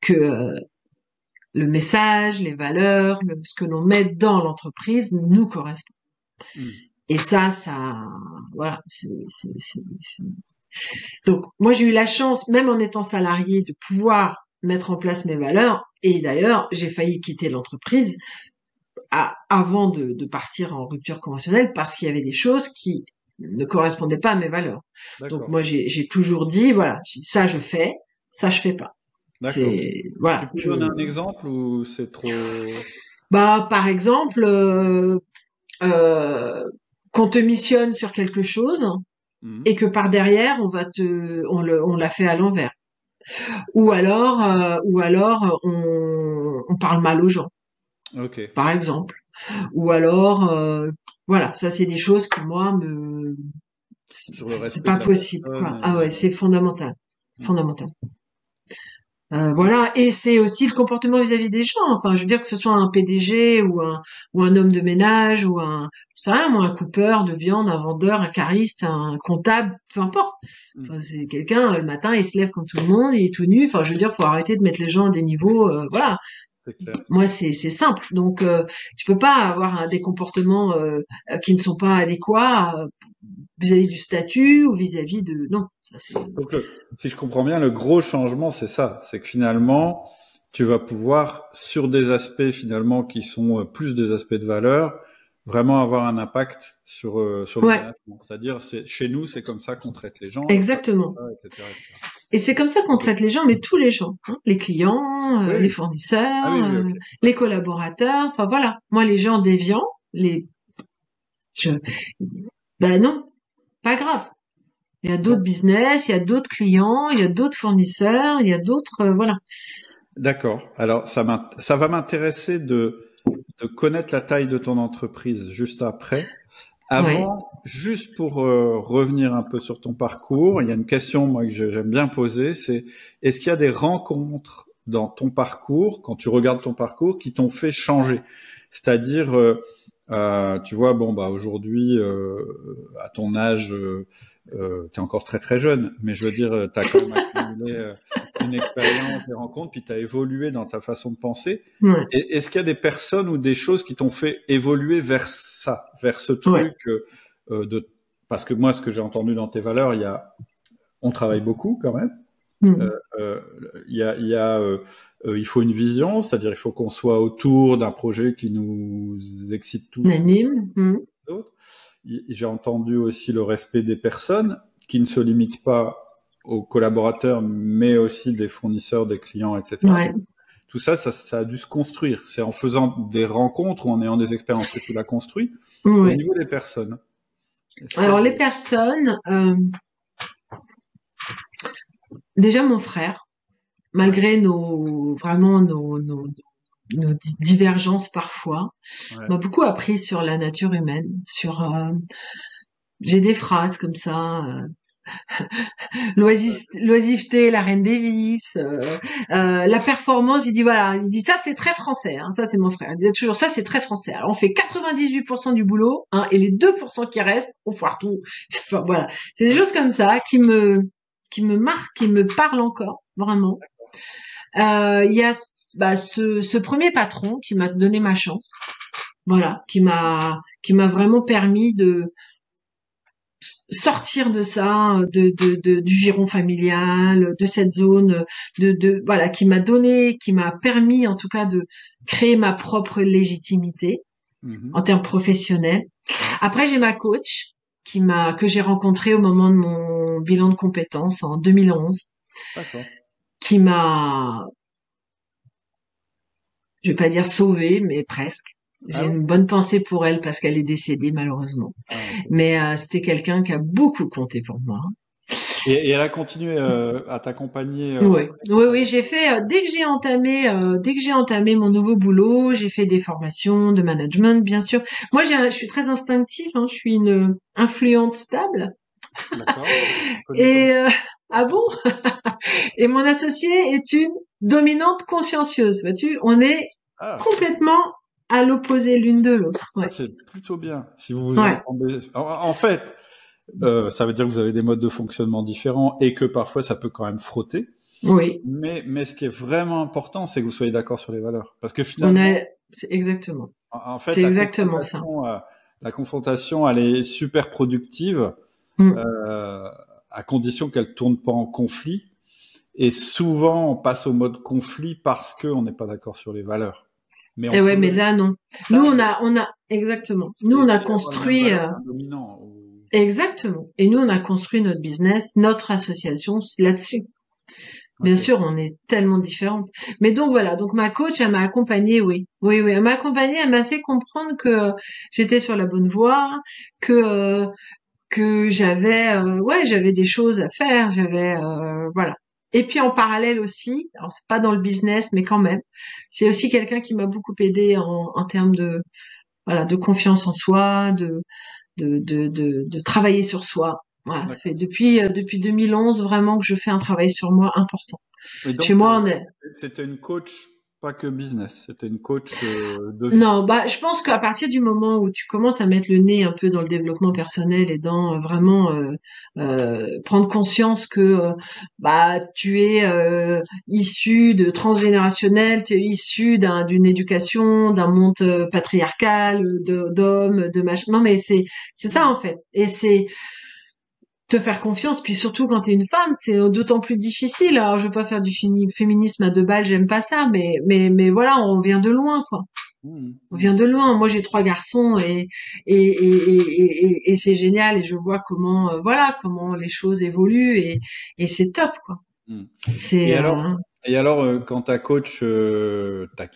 que le message, les valeurs, ce que l'on met dans l'entreprise nous correspond. Et ça, voilà. Donc, moi, j'ai eu la chance, même en étant salarié, de pouvoir mettre en place mes valeurs. Et d'ailleurs, j'ai failli quitter l'entreprise avant de partir en rupture conventionnelle parce qu'il y avait des choses qui ne correspondaient pas à mes valeurs. Donc, moi, j'ai toujours dit, voilà, ça je fais, ça je fais pas. D'accord. Voilà. Tu peux donner un exemple ou c'est trop... Par exemple, qu'on te missionne sur quelque chose et que par derrière on l'a fait à l'envers. Ou alors on parle mal aux gens. Okay. Par exemple. Ou alors voilà, ça c'est des choses qui moi c'est pas possible quoi. Ah ouais, c'est fondamental. Fondamental. Voilà, et c'est aussi le comportement vis-à-vis des gens. Enfin, je veux dire que ce soit un PDG ou un homme de ménage ou un coupeur de viande, un vendeur, un cariste, un comptable, peu importe. Enfin, c'est quelqu'un le matin, il se lève comme tout le monde, il est tout nu. Enfin, je veux dire, faut arrêter de mettre les gens à des niveaux. Voilà. C'est clair. Moi, c'est simple. Donc, tu peux pas avoir des comportements qui ne sont pas adéquats vis-à-vis du statut ou vis-à-vis de non. Donc, si je comprends bien, le gros changement, c'est ça. C'est que finalement, tu vas pouvoir, sur des aspects finalement qui sont plus des aspects de valeur, vraiment avoir un impact sur le management. C'est-à-dire, chez nous, c'est comme ça qu'on traite les gens. Exactement. Etc. Et c'est comme ça qu'on traite les gens, mais tous les gens, hein, les clients, les fournisseurs, les collaborateurs. Enfin voilà. Moi, les gens déviants, non, pas grave. Il y a d'autres business, il y a d'autres clients, il y a d'autres fournisseurs, il y a d'autres, voilà. D'accord. Alors, ça va m'intéresser de connaître la taille de ton entreprise juste après. Avant, juste pour revenir un peu sur ton parcours, il y a une question moi que j'aime bien poser, c'est est-ce qu'il y a des rencontres dans ton parcours, quand tu regardes ton parcours, qui t'ont fait changer? C'est-à-dire, tu vois, aujourd'hui, à ton âge, t'es encore très très jeune, mais je veux dire, t'as quand même accumulé une expérience, des rencontres, puis t'as évolué dans ta façon de penser. Et est-ce qu'il y a des personnes ou des choses qui t'ont fait évoluer vers ça, vers ce truc parce que moi, ce que j'ai entendu dans tes valeurs, on travaille beaucoup quand même. Il faut une vision, c'est-à-dire il faut qu'on soit autour d'un projet qui nous excite tous. J'ai entendu aussi le respect des personnes qui ne se limite pas aux collaborateurs, mais aussi des fournisseurs, des clients, etc. Tout ça a dû se construire. C'est en faisant des rencontres ou en ayant des expériences que tu l'as construit. Au niveau des personnes. Alors les personnes, déjà mon frère, malgré nos divergences parfois, m'a beaucoup appris sur la nature humaine, j'ai des phrases comme ça, l'oisiveté, la reine des vices, la performance, il dit ça c'est très français, hein, ça c'est mon frère, il disait toujours ça c'est très français. Alors on fait 98% du boulot, hein, et les 2% qui restent, on foire tout. Enfin, voilà, c'est des choses comme ça qui me marquent, qui me parlent encore, vraiment. Il y a ce premier patron qui m'a donné ma chance, voilà, qui m'a vraiment permis de sortir de ça, du giron familial, de cette zone, voilà, qui m'a permis en tout cas de créer ma propre légitimité en termes professionnels. Après, j'ai ma coach que j'ai rencontrée au moment de mon bilan de compétences en 2011. D'accord. Qui m'a, je vais pas dire sauvée, mais presque. J'ai une bonne pensée pour elle parce qu'elle est décédée malheureusement. Mais c'était quelqu'un qui a beaucoup compté pour moi. Et elle a continué à t'accompagner. Oui, j'ai fait dès que j'ai entamé mon nouveau boulot, j'ai fait des formations de management, bien sûr. Moi, je suis très instinctive, hein, je suis une influente stable. D'accord. Et ah bon. Et mon associée est une dominante consciencieuse. Vois-tu, on est complètement à l'opposé l'une de l'autre. C'est plutôt bien. Si vous vous entendez. En fait, Ça veut dire que vous avez des modes de fonctionnement différents et que parfois ça peut quand même frotter. Oui. Mais ce qui est vraiment important, c'est que vous soyez d'accord sur les valeurs. Parce que finalement, c'est exactement. en fait, C'est exactement ça. La confrontation, elle est super productive, Mm. à condition qu'elle tourne pas en conflit. Et souvent, on passe au mode conflit parce qu'on n'est pas d'accord sur les valeurs. Mais Et ouais, mais là, non. Nous, on a, exactement. Nous, on a construit, dominant. Exactement. Et nous, on a construit notre business, notre association là-dessus. Bien sûr, on est tellement différentes. Mais donc voilà, donc ma coach, elle m'a accompagnée, oui. Oui, oui, elle m'a accompagnée, elle m'a fait comprendre que j'étais sur la bonne voie, que j'avais des choses à faire, voilà. Et puis en parallèle aussi, alors c'est pas dans le business, mais quand même, c'est aussi quelqu'un qui m'a beaucoup aidé en termes de confiance en soi, de travailler sur soi. Voilà, ça fait depuis 2011 vraiment que je fais un travail sur moi important. Et donc, Chez moi, c'était une coach, pas que business, c'était une coach de vie. Non, je pense qu'à partir du moment où tu commences à mettre le nez un peu dans le développement personnel et dans vraiment prendre conscience que tu es issu de transgénérationnel, tu es issu d'une éducation, d'un monde patriarcal, d'hommes, de machin. Non, mais c'est ça en fait. Et c'est te faire confiance, puis surtout quand t'es une femme, c'est d'autant plus difficile. Alors je veux pas faire du féminisme à deux balles, j'aime pas ça, mais voilà, on vient de loin, quoi. On vient de loin. Moi, j'ai 3 garçons et c'est génial et je vois comment les choses évoluent et c'est top, quoi. C'est et alors quand ta coach a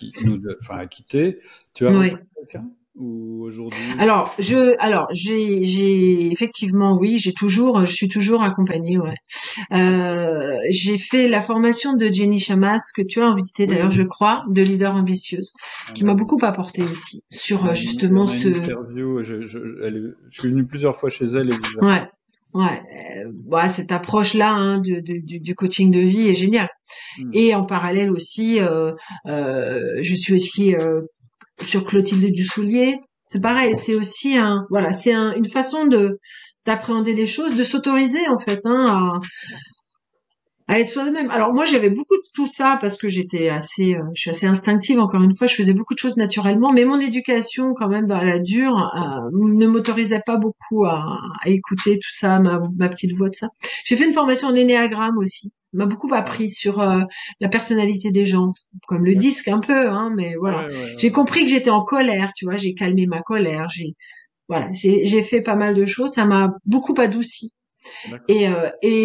quitté, tu as rencontré quelqu'un ou aujourd'hui? Alors j'ai effectivement oui, je suis toujours accompagnée, ouais. J'ai fait la formation de Jenny Chamas que tu as invitée d'ailleurs, je crois, de leader ambitieuse, qui m'a beaucoup apporté aussi sur justement ce. Interview, je suis venu plusieurs fois chez elle et cette approche-là du coaching de vie est géniale. Et en parallèle aussi, je suis aussi sur Clotilde Dussoulier. C'est pareil, c'est aussi une façon d'appréhender les choses, de s'autoriser en fait à être soi-même. Alors moi j'avais beaucoup de tout ça parce que je suis assez instinctive encore une fois, je faisais beaucoup de choses naturellement, mais mon éducation quand même dans la dure ne m'autorisait pas beaucoup à écouter tout ça, ma petite voix, tout ça. J'ai fait une formation en énéagramme aussi, m'a beaucoup appris sur la personnalité des gens, comme le disque un peu, mais voilà. J'ai compris que j'étais en colère, tu vois, j'ai calmé ma colère, j'ai fait pas mal de choses, ça m'a beaucoup adouci. Et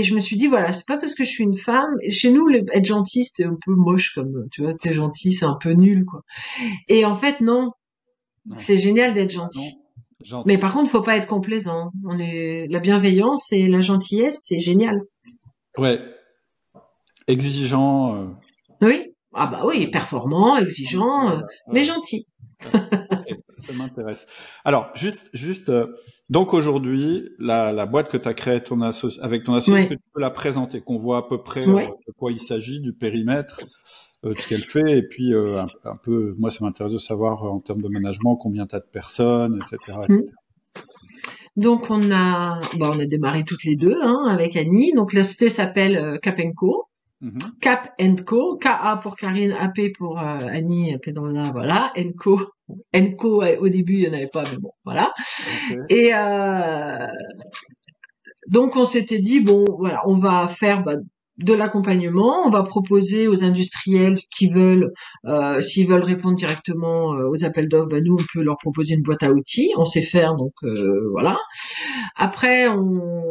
je me suis dit voilà, c'est pas parce que je suis une femme. Chez nous, être gentil, c'était un peu moche, comme tu vois, t'es gentil, c'est un peu nul, quoi. Et en fait, non, c'est génial d'être gentil. Mais par contre, faut pas être complaisant. La bienveillance et la gentillesse, c'est génial. Ouais. Exigeant. Oui. Ah bah oui, performant, exigeant, mais gentil. Okay, ça m'intéresse. Alors, juste donc aujourd'hui, la boîte que tu as créée avec ton associé, est-ce que tu peux la présenter, qu'on voit à peu près de quoi il s'agit, du périmètre, de ce qu'elle fait, et puis un peu, moi ça m'intéresse de savoir en termes de management combien tu as de personnes, etc. Donc on a démarré toutes les deux avec Annie. Donc la société s'appelle Cap & Co. Cap & Co, K-A pour Karine, AP pour Annie, Pedrona, voilà, & Co. & Co, au début, il n'y en avait pas, mais bon, voilà. Et donc, on s'était dit, bon, voilà, on va faire de l'accompagnement, on va proposer aux industriels qui veulent, s'ils veulent répondre directement aux appels d'offres, nous, on peut leur proposer une boîte à outils, on sait faire, donc voilà. Après,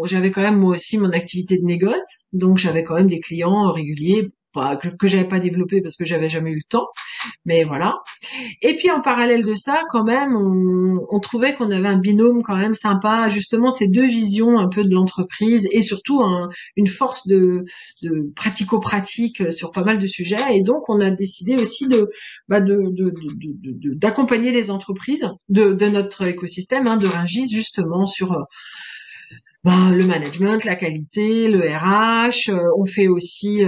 j'avais quand même moi aussi mon activité de négoce, donc j'avais quand même des clients réguliers que j'avais pas développé parce que j'avais jamais eu le temps, mais voilà. Et puis en parallèle de ça, quand même, on trouvait qu'on avait un binôme quand même sympa, justement ces deux visions un peu de l'entreprise et surtout une force de pratico-pratique sur pas mal de sujets. Et donc on a décidé aussi d'accompagner les entreprises de notre écosystème de Rungis justement sur le management, la qualité, le RH. On fait aussi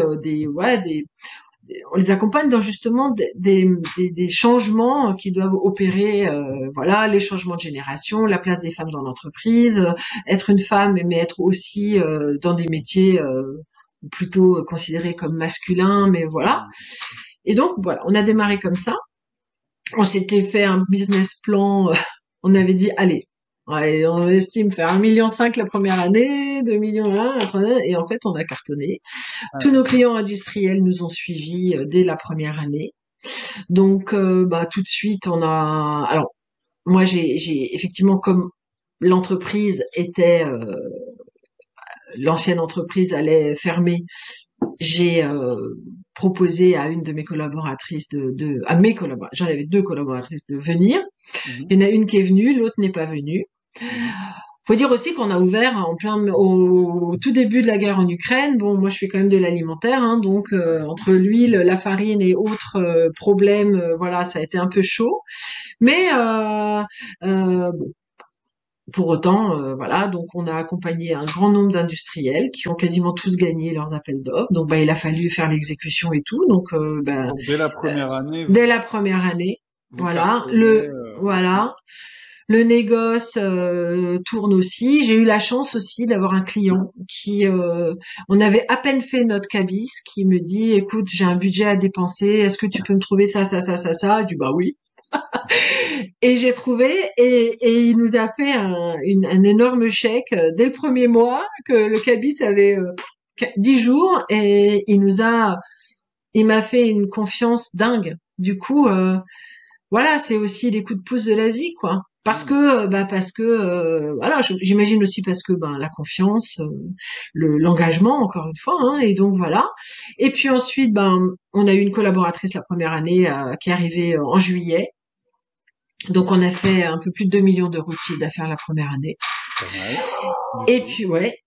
on les accompagne dans justement des changements qui doivent opérer, voilà, les changements de génération, la place des femmes dans l'entreprise, être une femme mais être aussi dans des métiers plutôt considérés comme masculins, mais voilà. Et donc voilà, on a démarré comme ça. On s'était fait un business plan. On avait dit allez. Ouais, on estime faire 1,5 million la première année, 2 millions la troisième, et en fait, on a cartonné. Tous nos clients industriels nous ont suivis dès la première année. Donc, tout de suite, on a. Alors, moi, j'ai effectivement, comme l'entreprise était, l'ancienne entreprise allait fermer, j'ai proposé à une de mes collaboratrices à mes collaboratrices, j'en avais 2 collaboratrices de venir. Il y en a une qui est venue, l'autre n'est pas venue. Faut dire aussi qu'on a ouvert au tout début de la guerre en Ukraine. Bon, moi je fais quand même de l'alimentaire, hein, donc entre l'huile, la farine et autres problèmes, voilà, ça a été un peu chaud. Mais bon, pour autant, voilà, donc on a accompagné un grand nombre d'industriels qui ont quasiment tous gagné leurs appels d'offres. Donc il a fallu faire l'exécution et tout. Donc dès la première année. Dès la première année, voilà, voilà. Le négoce tourne aussi. J'ai eu la chance aussi d'avoir un client qui, on avait à peine fait notre cabis, qui me dit, écoute, j'ai un budget à dépenser, est-ce que tu peux me trouver ça? Je dis, bah oui. Et j'ai trouvé, et il nous a fait un énorme chèque dès le premier mois, que le cabis avait 10 jours, et il m'a fait une confiance dingue. Du coup, voilà, c'est aussi des coups de pouce de la vie, quoi. Parce que voilà, j'imagine aussi parce que la confiance, l'engagement, encore une fois, hein, et donc voilà. Et puis ensuite, on a eu une collaboratrice la première année qui est arrivée en juillet. Donc on a fait un peu plus de 2 millions d'euros de chiffre d'affaires la première année. Et puis ouais,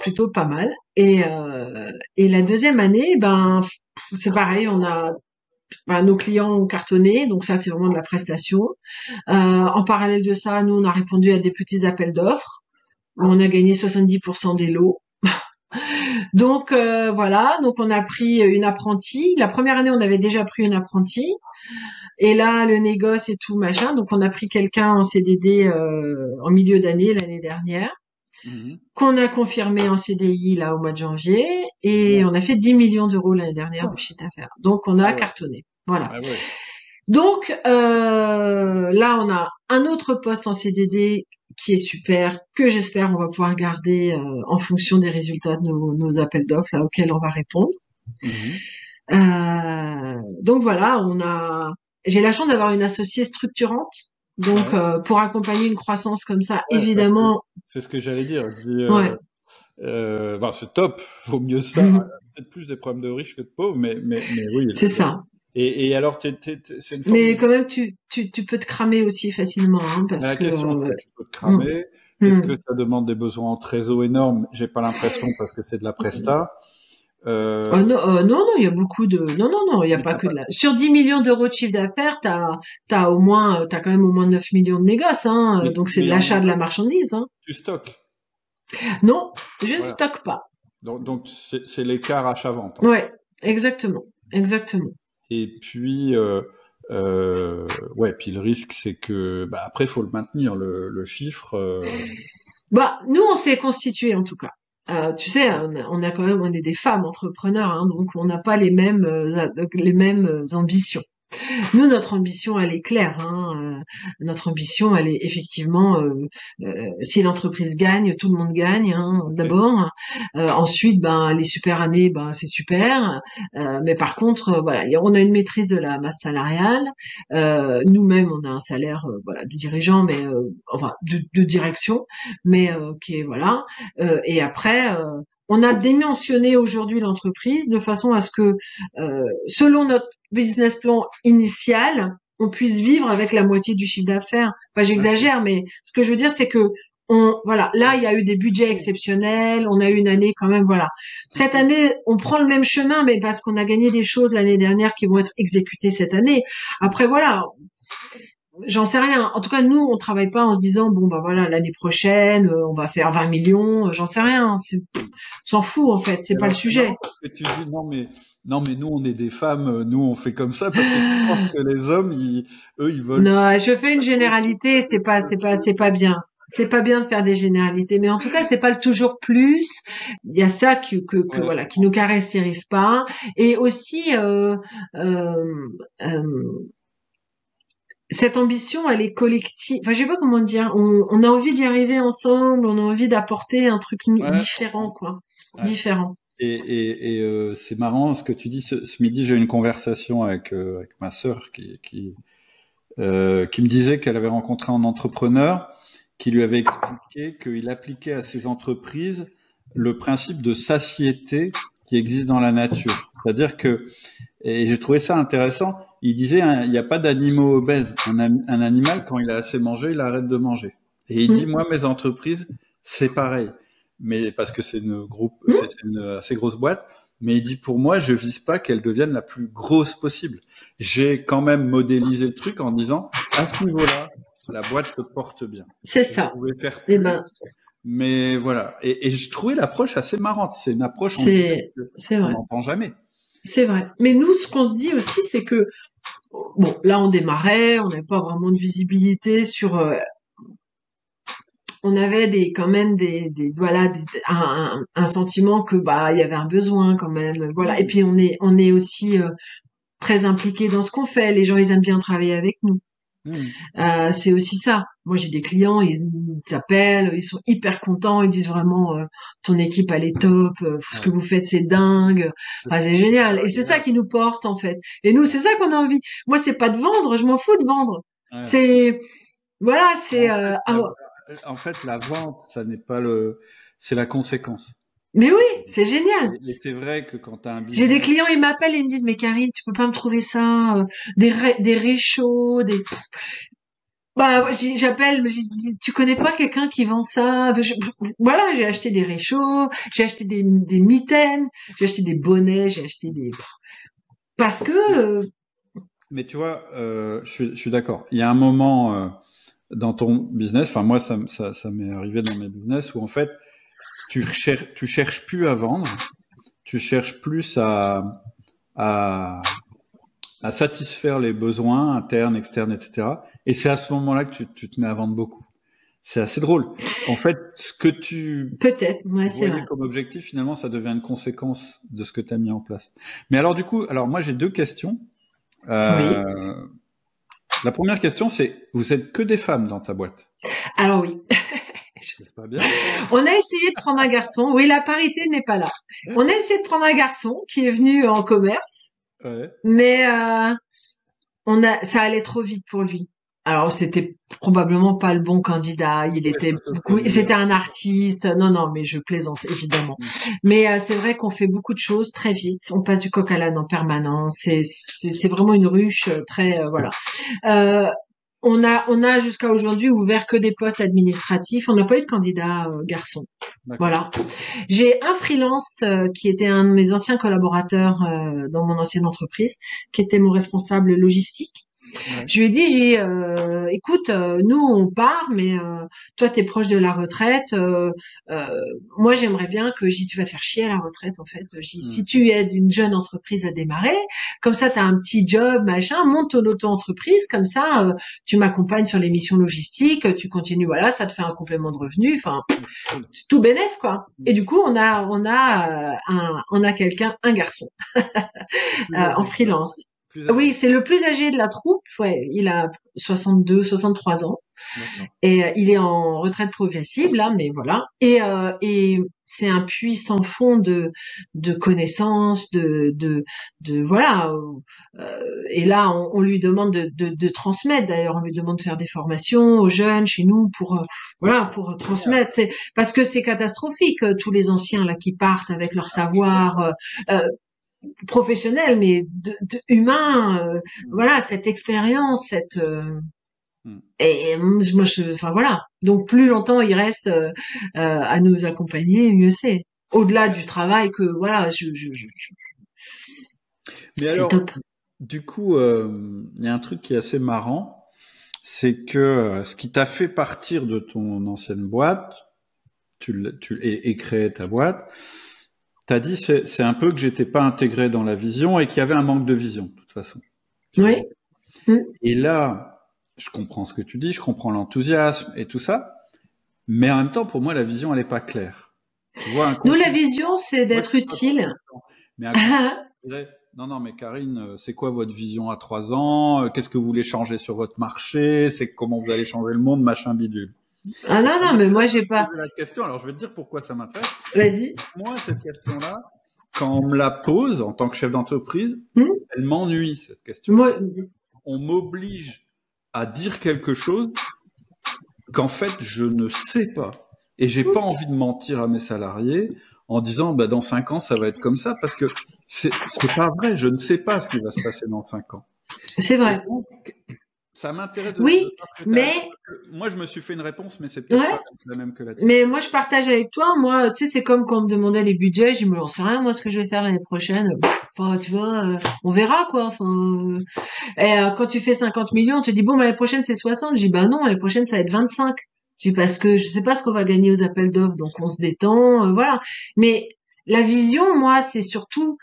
plutôt pas mal. Et la deuxième année, c'est pareil, on a nos clients ont cartonné, donc ça c'est vraiment de la prestation. En parallèle de ça, nous on a répondu à des petits appels d'offres où on a gagné 70% des lots. Donc voilà, donc on a pris une apprentie. La première année, on avait déjà pris une apprentie. Et là, le négoce et tout machin, donc on a pris quelqu'un en CDD en milieu d'année l'année dernière, qu'on a confirmé en CDI là au mois de janvier, et on a fait 10 millions d'euros l'année dernière de chiffre d'affaires. Donc on a cartonné. Voilà. Donc là, on a un autre poste en CDD qui est super, que j'espère on va pouvoir garder en fonction des résultats de nos appels d'offres là auxquels on va répondre. Donc voilà, j'ai la chance d'avoir une associée structurante, donc pour accompagner une croissance comme ça, évidemment. C'est ce que j'allais dire. C'est top, vaut mieux ça. Peut-être plus des problèmes de riches que de pauvres, mais oui. C'est ça. Et alors, c'est une forme. Mais quand même, tu peux te cramer aussi facilement, hein, parce la que. question, c'est que tu peux te cramer. Est-ce que ça demande des besoins en trésor énormes? J'ai pas l'impression, parce que c'est de la presta. Non, il y a beaucoup de. Non, il y a pas que de la. Sur 10 millions d'euros de chiffre d'affaires, t'as quand même au moins 9 millions de négoces, hein. Donc c'est de l'achat de la marchandise, hein. Tu stockes? Non, je ne stocke pas. Donc c'est l'écart achat-vente. Hein. Ouais, exactement. Et puis puis le risque, c'est que après faut le maintenir le chiffre. Nous on s'est constitué en tout cas. Tu sais, on est des femmes entrepreneurs, hein, donc on n'a pas les mêmes ambitions. Nous, notre ambition, elle est claire. Hein, notre ambition, elle est effectivement, si l'entreprise gagne, tout le monde gagne. Hein, d'abord. Ensuite, les super années, c'est super. Mais par contre, voilà, on a une maîtrise de la masse salariale. Nous-mêmes, on a un salaire, de dirigeant, mais de direction, mais qui est voilà. Et après. On a dimensionné aujourd'hui l'entreprise de façon à ce que, selon notre business plan initial, on puisse vivre avec la moitié du chiffre d'affaires. Enfin, j'exagère, mais ce que je veux dire, c'est que là, il y a eu des budgets exceptionnels. On a eu une année quand même, voilà. Cette année, on prend le même chemin, mais parce qu'on a gagné des choses l'année dernière qui vont être exécutées cette année. Après, voilà. j'en sais rien. En tout cas, nous, on travaille pas en se disant bon bah voilà, l'année prochaine, on va faire 20 millions. J'en sais rien. On s'en fout en fait. C'est pas le Alors, c'est marrant sujet. parce que tu dis non, mais nous, on est des femmes, nous, on fait comme ça parce que tu penses que les hommes, eux, ils veulent. Non, je fais une généralité. C'est pas bien. C'est pas bien de faire des généralités, mais en tout cas, c'est pas le toujours plus. Il y a ça que Ouais, je voilà, qui comprends. nous caractérise pas, et aussi euh, euh, cette ambition, elle est collective. Enfin, je sais pas comment dire. On a envie d'y arriver ensemble. On a envie d'apporter un truc Ouais, je différent, comprends. quoi. Ouais. Différent. C'est marrant ce que tu dis. Ce midi, j'ai eu une conversation avec ma sœur qui me disait qu'elle avait rencontré un entrepreneur qui lui avait expliqué qu'il appliquait à ses entreprises le principe de satiété qui existe dans la nature. C'est-à-dire que, et j'ai trouvé ça intéressant, il disait, hein, il n'y a pas d'animaux obèses. Un animal, quand il a assez mangé, il arrête de manger. Et il dit, Mm. moi, mes entreprises, c'est pareil. Mais parce que Mm. c'est une assez grosse boîte. Mais il dit, pour moi, je vise pas qu'elle devienne la plus grosse possible. J'ai quand même modélisé le truc en disant, à ce niveau-là, la boîte se porte bien. C'est Vous ça. pouvez faire Eh plus, ben, mais voilà. Et je trouvais l'approche assez marrante. C'est une approche en business c'est qu'on vrai. n'entend jamais. C'est vrai. Mais nous, ce qu'on se dit aussi, c'est que bon, là, on démarrait, on n'avait pas vraiment de visibilité sur. On avait quand même voilà, un sentiment que bah il y avait un besoin quand même. Voilà. Et Mmh. puis on est aussi très impliqué dans ce qu'on fait. Les gens, ils aiment bien travailler avec nous. Mmh. C'est aussi ça. Moi, j'ai des clients, ils t'appellent, ils sont hyper contents, ils disent vraiment ton équipe elle est top, ce que Ouais. vous faites c'est dingue, enfin, c'est C'est génial. super Et c'est ça agréable. qui nous porte en fait. Et nous, c'est ça qu'on a envie. Moi, c'est pas de vendre, je m'en fous de vendre. Ouais. C'est voilà, c'est En fait, la vente, ça n'est pas c'est la conséquence. mais oui, c'est génial. Et c'est vrai que quand tu as un J'ai des business, clients, ils m'appellent et ils me disent mais Karine, tu peux pas me trouver ça, des réchauds, des bah, j'appelle, je dis, tu connais pas quelqu'un qui vend ça? Voilà, j'ai acheté des réchauds, j'ai acheté des mitaines, j'ai acheté des bonnets, j'ai acheté des, parce que, mais tu vois, je suis d'accord. Il y a un moment dans ton business, enfin moi ça m'est arrivé dans mes business où en fait tu cherches plus à vendre, tu cherches plus à à satisfaire les besoins internes, externes, etc. Et c'est à ce moment-là que tu te mets à vendre beaucoup. C'est assez drôle. En fait, ce que tu peut-être, ouais, c'est voyais vrai. comme objectif, finalement, ça devient une conséquence de ce que tu as mis en place. Mais alors, du coup, alors moi, j'ai deux questions. Oui. Euh, la première question, c'est, vous êtes que des femmes dans ta boîte. Alors oui. C'est pas bien, ça? On a essayé de prendre un garçon. Oui, la parité n'est pas là. On a essayé de prendre un garçon qui est venu en commerce, Ouais. mais, ça allait trop vite pour lui. Alors c'était probablement pas le bon candidat. Il Ouais, était ça se beaucoup, produit. c'était un artiste. Non, non, mais je plaisante évidemment. Mais c'est vrai qu'on fait beaucoup de choses très vite. On passe du coq à l'âne en permanence. C'est vraiment une ruche très voilà. Euh, on a jusqu'à aujourd'hui ouvert que des postes administratifs. On n'a pas eu de candidat garçon. D'accord. Voilà. J'ai un freelance qui était un de mes anciens collaborateurs dans mon ancienne entreprise, qui était mon responsable logistique. Ouais. Je lui ai dit, écoute, nous on part, mais toi t'es proche de la retraite. Euh, moi j'aimerais bien que tu vas te faire chier à la retraite en fait. Si Hmm. tu aides une jeune entreprise à démarrer, comme ça t'as un petit job machin, monte ton auto-entreprise, comme ça tu m'accompagnes sur les missions logistiques, tu continues, voilà, ça te fait un complément de revenu. Enfin, Cool. c'est tout bénef quoi. Et Hmm. du coup on a quelqu'un, un garçon Plus en âgé, freelance. plus âgé. Oui, c'est le plus âgé de la troupe. Ouais, il a 62, 63 ans D'accord. et il est en retraite progressive là, mais voilà. Et c'est un puits sans fond de connaissances, de voilà. Et là, on lui demande de transmettre. D'ailleurs, on lui demande de faire des formations aux jeunes chez nous pour voilà pour Génial. transmettre. C'est parce que c'est catastrophique tous les anciens là qui partent avec leur Ah, je suis savoir. d'accord. Professionnel, mais humain. Hmm. Voilà, cette expérience, cette Hmm. et moi, enfin voilà. Donc plus longtemps il reste à nous accompagner, mieux c'est. Au-delà du travail que voilà, Mais c'est alors, top. du coup, il y a un truc qui est assez marrant. c'est que ce qui t'a fait partir de ton ancienne boîte, et créer ta boîte, t'as dit c'est un peu que j'étais pas intégré dans la vision et qu'il y avait un manque de vision, de toute façon. Oui. Et là, je comprends ce que tu dis, je comprends l'enthousiasme et tout ça, mais en même temps, pour moi, la vision, elle est pas claire. Tu vois, Nous, la vision, c'est d'être utile. Mais non, mais Karine, c'est quoi votre vision à 3 ans? Qu'est-ce que vous voulez changer sur votre marché? C'est comment vous allez changer le monde, machin bidule. Ah non, mais moi, j'ai pas. La question, alors je vais te dire pourquoi ça m'intéresse. Vas-y. Moi, cette question-là, quand on me la pose en tant que chef d'entreprise, elle m'ennuie, cette question. Moi... On m'oblige à dire quelque chose qu'en fait, je ne sais pas. Et j'ai pas envie de mentir à mes salariés en disant, bah, dans 5 ans, ça va être comme ça, parce que c'est pas vrai. Je ne sais pas ce qui va se passer dans 5 ans. C'est vrai. Donc, ça m'intéresse oui, mais moi je me suis fait une réponse, mais c'est peut-être pas la même que la tienne. Mais moi je partage avec toi. Moi, tu sais, c'est comme quand on me demandait les budgets, je me j'en sais rien moi ce que je vais faire l'année prochaine. Enfin, tu vois, on verra quoi. Enfin, quand tu fais 50 millions, on te dit bon, l'année prochaine c'est 60. Je dis bah non, l'année prochaine ça va être 25. Je dis parce que je sais pas ce qu'on va gagner aux appels d'offres, donc on se détend, voilà. Mais la vision, moi, c'est surtout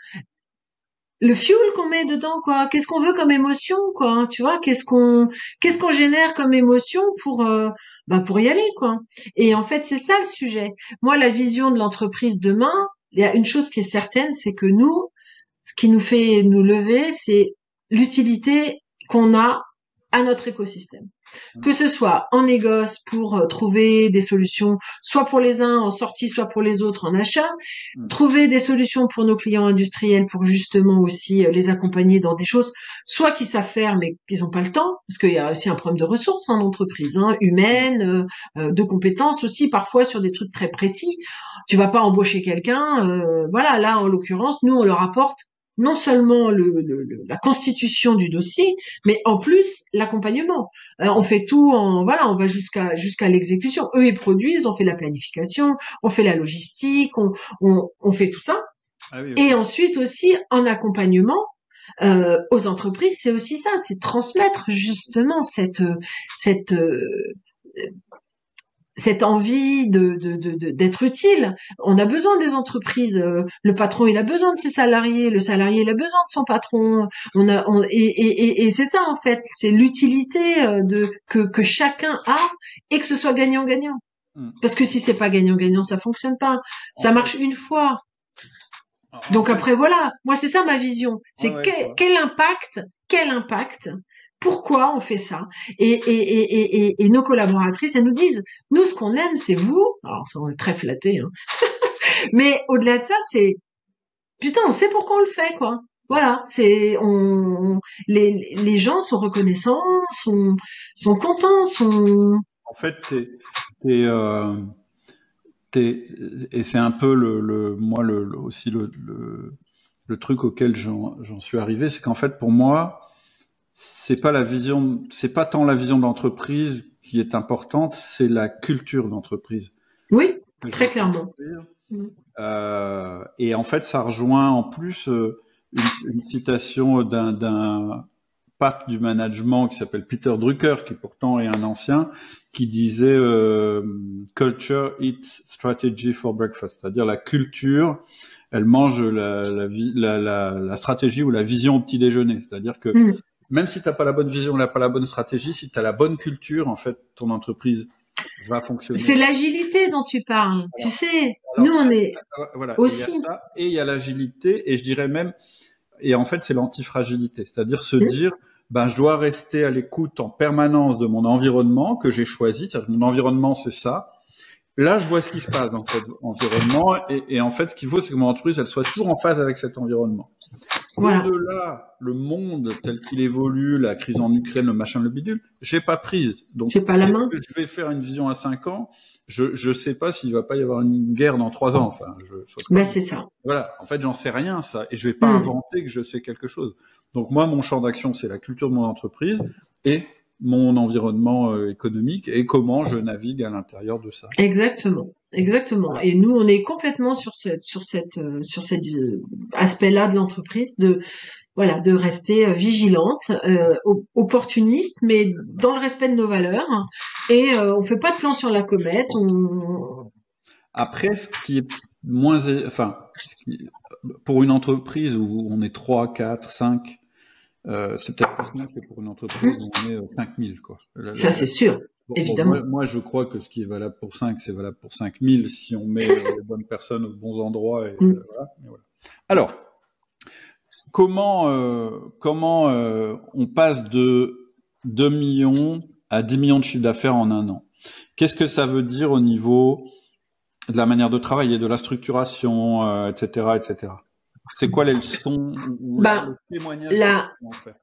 le fuel qu'on met dedans, quoi. Qu'est-ce qu'on veut comme émotion, quoi. Tu vois, qu'est-ce qu'on génère comme émotion pour y aller, quoi. Et en fait, c'est ça le sujet. Moi, la vision de l'entreprise demain, il y a une chose qui est certaine, c'est que nous, ce qui nous fait nous lever, c'est l'utilité qu'on a à notre écosystème. Que ce soit en négoce pour trouver des solutions, soit pour les uns en sortie, soit pour les autres en achat, trouver des solutions pour nos clients industriels pour justement aussi les accompagner dans des choses, soit qu'ils savent faire mais qu'ils n'ont pas le temps, parce qu'il y a aussi un problème de ressources en entreprise, humaines, de compétences aussi, parfois sur des trucs très précis. Tu vas pas embaucher quelqu'un, voilà, là en l'occurrence, nous on leur apporte non seulement la constitution du dossier, mais en plus l'accompagnement. On fait tout on va jusqu'à l'exécution. Eux ils produisent, on fait la planification, on fait la logistique, on fait tout ça. Ah oui, okay. Et ensuite aussi en accompagnement aux entreprises, c'est aussi ça, c'est transmettre justement cette envie d'être utile. On a besoin des entreprises. Le patron, il a besoin de ses salariés. Le salarié, il a besoin de son patron. Et c'est ça, en fait. C'est l'utilité que chacun a et que ce soit gagnant-gagnant. Parce que si c'est pas gagnant-gagnant, ça fonctionne pas. Ça marche une fois. Donc après, voilà. Moi, c'est ça ma vision. C'est quel impact pourquoi on fait ça et nos collaboratrices, elles nous disent, nous, ce qu'on aime, c'est vous. Alors, ça, on est très flattés, mais au-delà de ça, c'est, putain, on sait pourquoi on le fait, quoi. Voilà, les gens sont reconnaissants, sont contents, En fait, et c'est un peu aussi le truc auquel j'en suis arrivé, c'est qu'en fait, pour moi, c'est pas tant la vision de l'entreprise qui est importante, c'est la culture d'entreprise. Oui, très clairement. Et en fait, ça rejoint en plus une citation d'un pape du management qui s'appelle Peter Drucker, qui pourtant est un ancien, qui disait culture eats strategy for breakfast, c'est-à-dire la culture, elle mange la stratégie ou la vision au petit déjeuner, c'est-à-dire que même si t'as pas la bonne vision, pas la bonne stratégie, si t'as la bonne culture, en fait, ton entreprise va fonctionner. C'est l'agilité dont tu parles. Alors, tu sais, nous on est aussi. Et il y a l'agilité, et je dirais même, et en fait, c'est l'antifragilité, c'est-à-dire se dire, je dois rester à l'écoute en permanence de mon environnement que j'ai choisi. C'est-à-dire que mon environnement, c'est ça. Là, je vois ce qui se passe dans cet environnement, et en fait, ce qu'il faut, c'est que mon entreprise, elle soit toujours en phase avec cet environnement. Voilà. Au-delà, le monde tel qu'il évolue, la crise en Ukraine, le machin, le bidule, j'ai pas prise. Donc, j'ai pas la main. Je vais faire une vision à 5 ans. Je sais pas s'il va pas y avoir une guerre dans 3 ans. Enfin, c'est ça. Voilà. En fait, j'en sais rien, ça. Et je vais pas inventer que je sais quelque chose. Donc, moi, mon champ d'action, c'est la culture de mon entreprise et mon environnement économique et comment je navigue à l'intérieur de ça. Exactement. Et nous, on est complètement sur cet aspect-là de l'entreprise, de voilà, de rester vigilante, opportuniste, mais dans le respect de nos valeurs. Et on fait pas de plan sur la comète. Après, ce qui est moins, enfin, pour une entreprise où on est 3, 4, 5, c'est peut-être plus mal que pour une entreprise où on est 5000, quoi. Ça, c'est sûr, évidemment. Moi, je crois que ce qui est valable pour 5, c'est valable pour 5000 si on met les bonnes personnes aux bons endroits. Et, voilà, Alors, comment on passe de 2 millions à 10 millions de chiffre d'affaires en un an? Qu'est-ce que ça veut dire au niveau de la manière de travailler, de la structuration, etc., etc. C'est quoi les leçons ou le témoignage qu'on fait?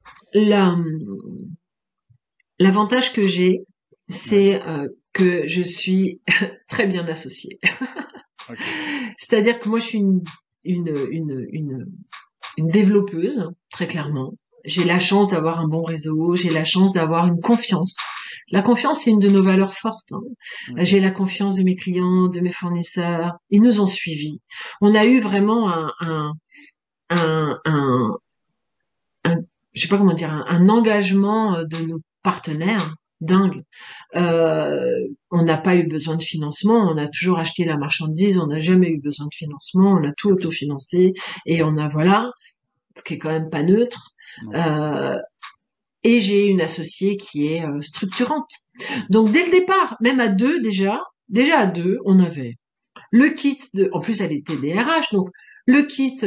L'avantage que j'ai, c'est que je suis très bien associée. Okay. C'est-à-dire que moi, je suis une développeuse, très clairement. J'ai la chance d'avoir un bon réseau, j'ai la chance d'avoir une confiance. La confiance, c'est une de nos valeurs fortes. J'ai la confiance de mes clients, de mes fournisseurs. Ils nous ont suivis. On a eu vraiment je sais pas comment dire, un engagement de nos partenaires dingue. On n'a pas eu besoin de financement, on a toujours acheté la marchandise, on n'a jamais eu besoin de financement, on a tout autofinancé et on a, voilà, ce qui est quand même pas neutre. Et j'ai une associée qui est structurante. Donc dès le départ, même à deux déjà à deux, on avait le kit en plus elle était DRH, donc le kit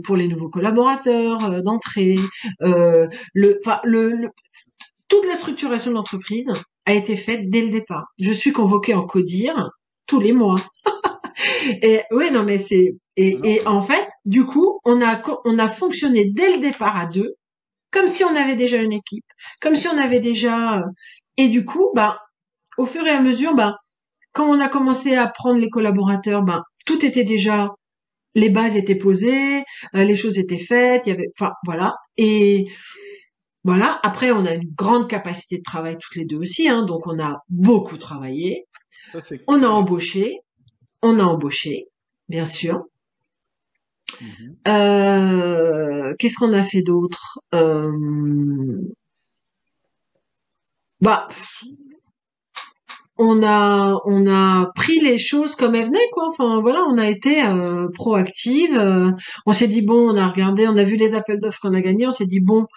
pour les nouveaux collaborateurs d'entrée, toute la structuration de l'entreprise a été faite dès le départ. Je suis convoquée en CODIR tous les mois. Et oui, non, mais et en fait, du coup, on a fonctionné dès le départ à deux, comme si on avait déjà une équipe, comme si on avait déjà, et du coup, au fur et à mesure, quand on a commencé à prendre les collaborateurs, tout était déjà, les bases étaient posées, les choses étaient faites, il y avait, enfin, voilà. Et voilà. Après, on a une grande capacité de travail toutes les deux aussi, donc on a beaucoup travaillé. Ça, on a embauché, bien sûr. Qu'est-ce qu'on a fait d'autre? On a pris les choses comme elles venaient, quoi. Enfin voilà, on a été proactive. On s'est dit bon, on a regardé, on a vu les appels d'offres qu'on a gagnés, on s'est dit bon.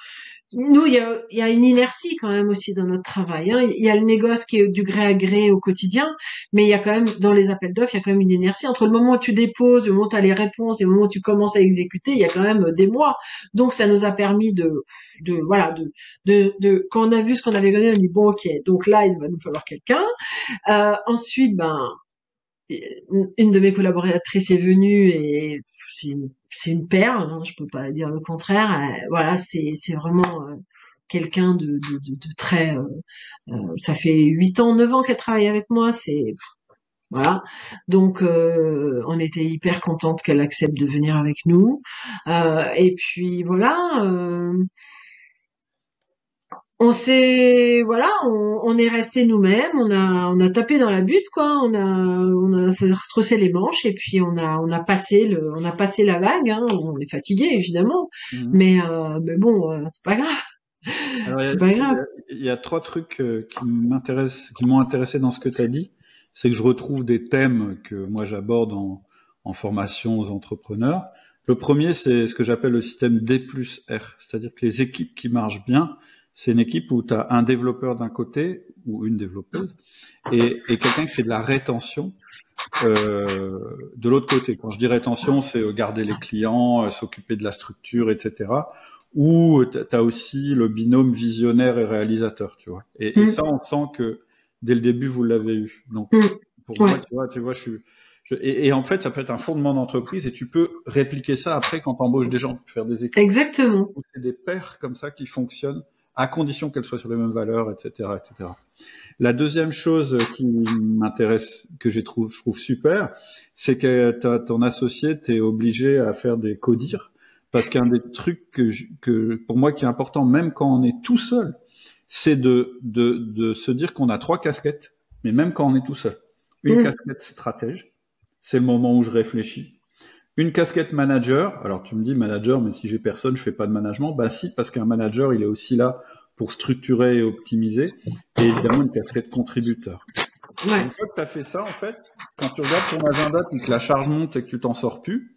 Nous, il y a une inertie quand même aussi dans notre travail. Il y a le négoce qui est du gré à gré au quotidien, mais il y a quand même, dans les appels d'offres, il y a quand même une inertie. Entre le moment où tu déposes, le moment où tu as les réponses et le moment où tu commences à exécuter, il y a quand même des mois. Donc, ça nous a permis quand on a vu ce qu'on avait gagné, on a dit bon, ok, donc là, il va nous falloir quelqu'un. Ensuite, une de mes collaboratrices est venue et c'est une perle, je peux pas dire le contraire. Voilà, c'est vraiment quelqu'un de très. Ça fait 8 ans, 9 ans qu'elle travaille avec moi. Voilà. Donc on était hyper contente qu'elle accepte de venir avec nous. Et puis voilà. On est resté nous-mêmes, on a tapé dans la butte, quoi, on a se retroussé les manches et puis on a passé la vague, on est fatigué évidemment, mais bon, c'est pas grave. Alors, c'est pas grave. Il y a 3 trucs qui m'ont intéressé dans ce que tu as dit, c'est que je retrouve des thèmes que moi j'aborde en formation aux entrepreneurs. Le premier, c'est ce que j'appelle le système D+R, c'est-à-dire que les équipes qui marchent bien, c'est une équipe où tu as un développeur d'un côté ou une développeuse et quelqu'un qui fait de la rétention de l'autre côté. Quand je dis rétention, c'est garder les clients, s'occuper de la structure, etc. Ou tu as aussi le binôme visionnaire et réalisateur, tu vois. Et ça, on sent que dès le début, vous l'avez eu. Donc, pour moi, tu vois, et en fait, ça peut être un fondement d'entreprise et tu peux répliquer ça après quand tu embauches des gens, faire des équipes. Exactement. C'est des pairs comme ça qui fonctionnent à condition qu'elles soient sur les mêmes valeurs, etc., etc. La deuxième chose qui m'intéresse, que je trouve super, c'est que ton associé t'es obligé à faire des CODIR, parce qu'un des trucs que pour moi qui est important, même quand on est tout seul, c'est de se dire qu'on a 3 casquettes, mais même quand on est tout seul. Une casquette stratège, c'est le moment où je réfléchis. une casquette manager. Alors tu me dis manager, mais si j'ai personne, je fais pas de management. Bah si, parce qu'un manager, il est aussi là pour structurer et optimiser. Et évidemment, une casquette contributeur. Ouais. Une fois que tu as fait ça, en fait, quand tu regardes ton agenda puis que la charge monte et que tu t'en sors plus,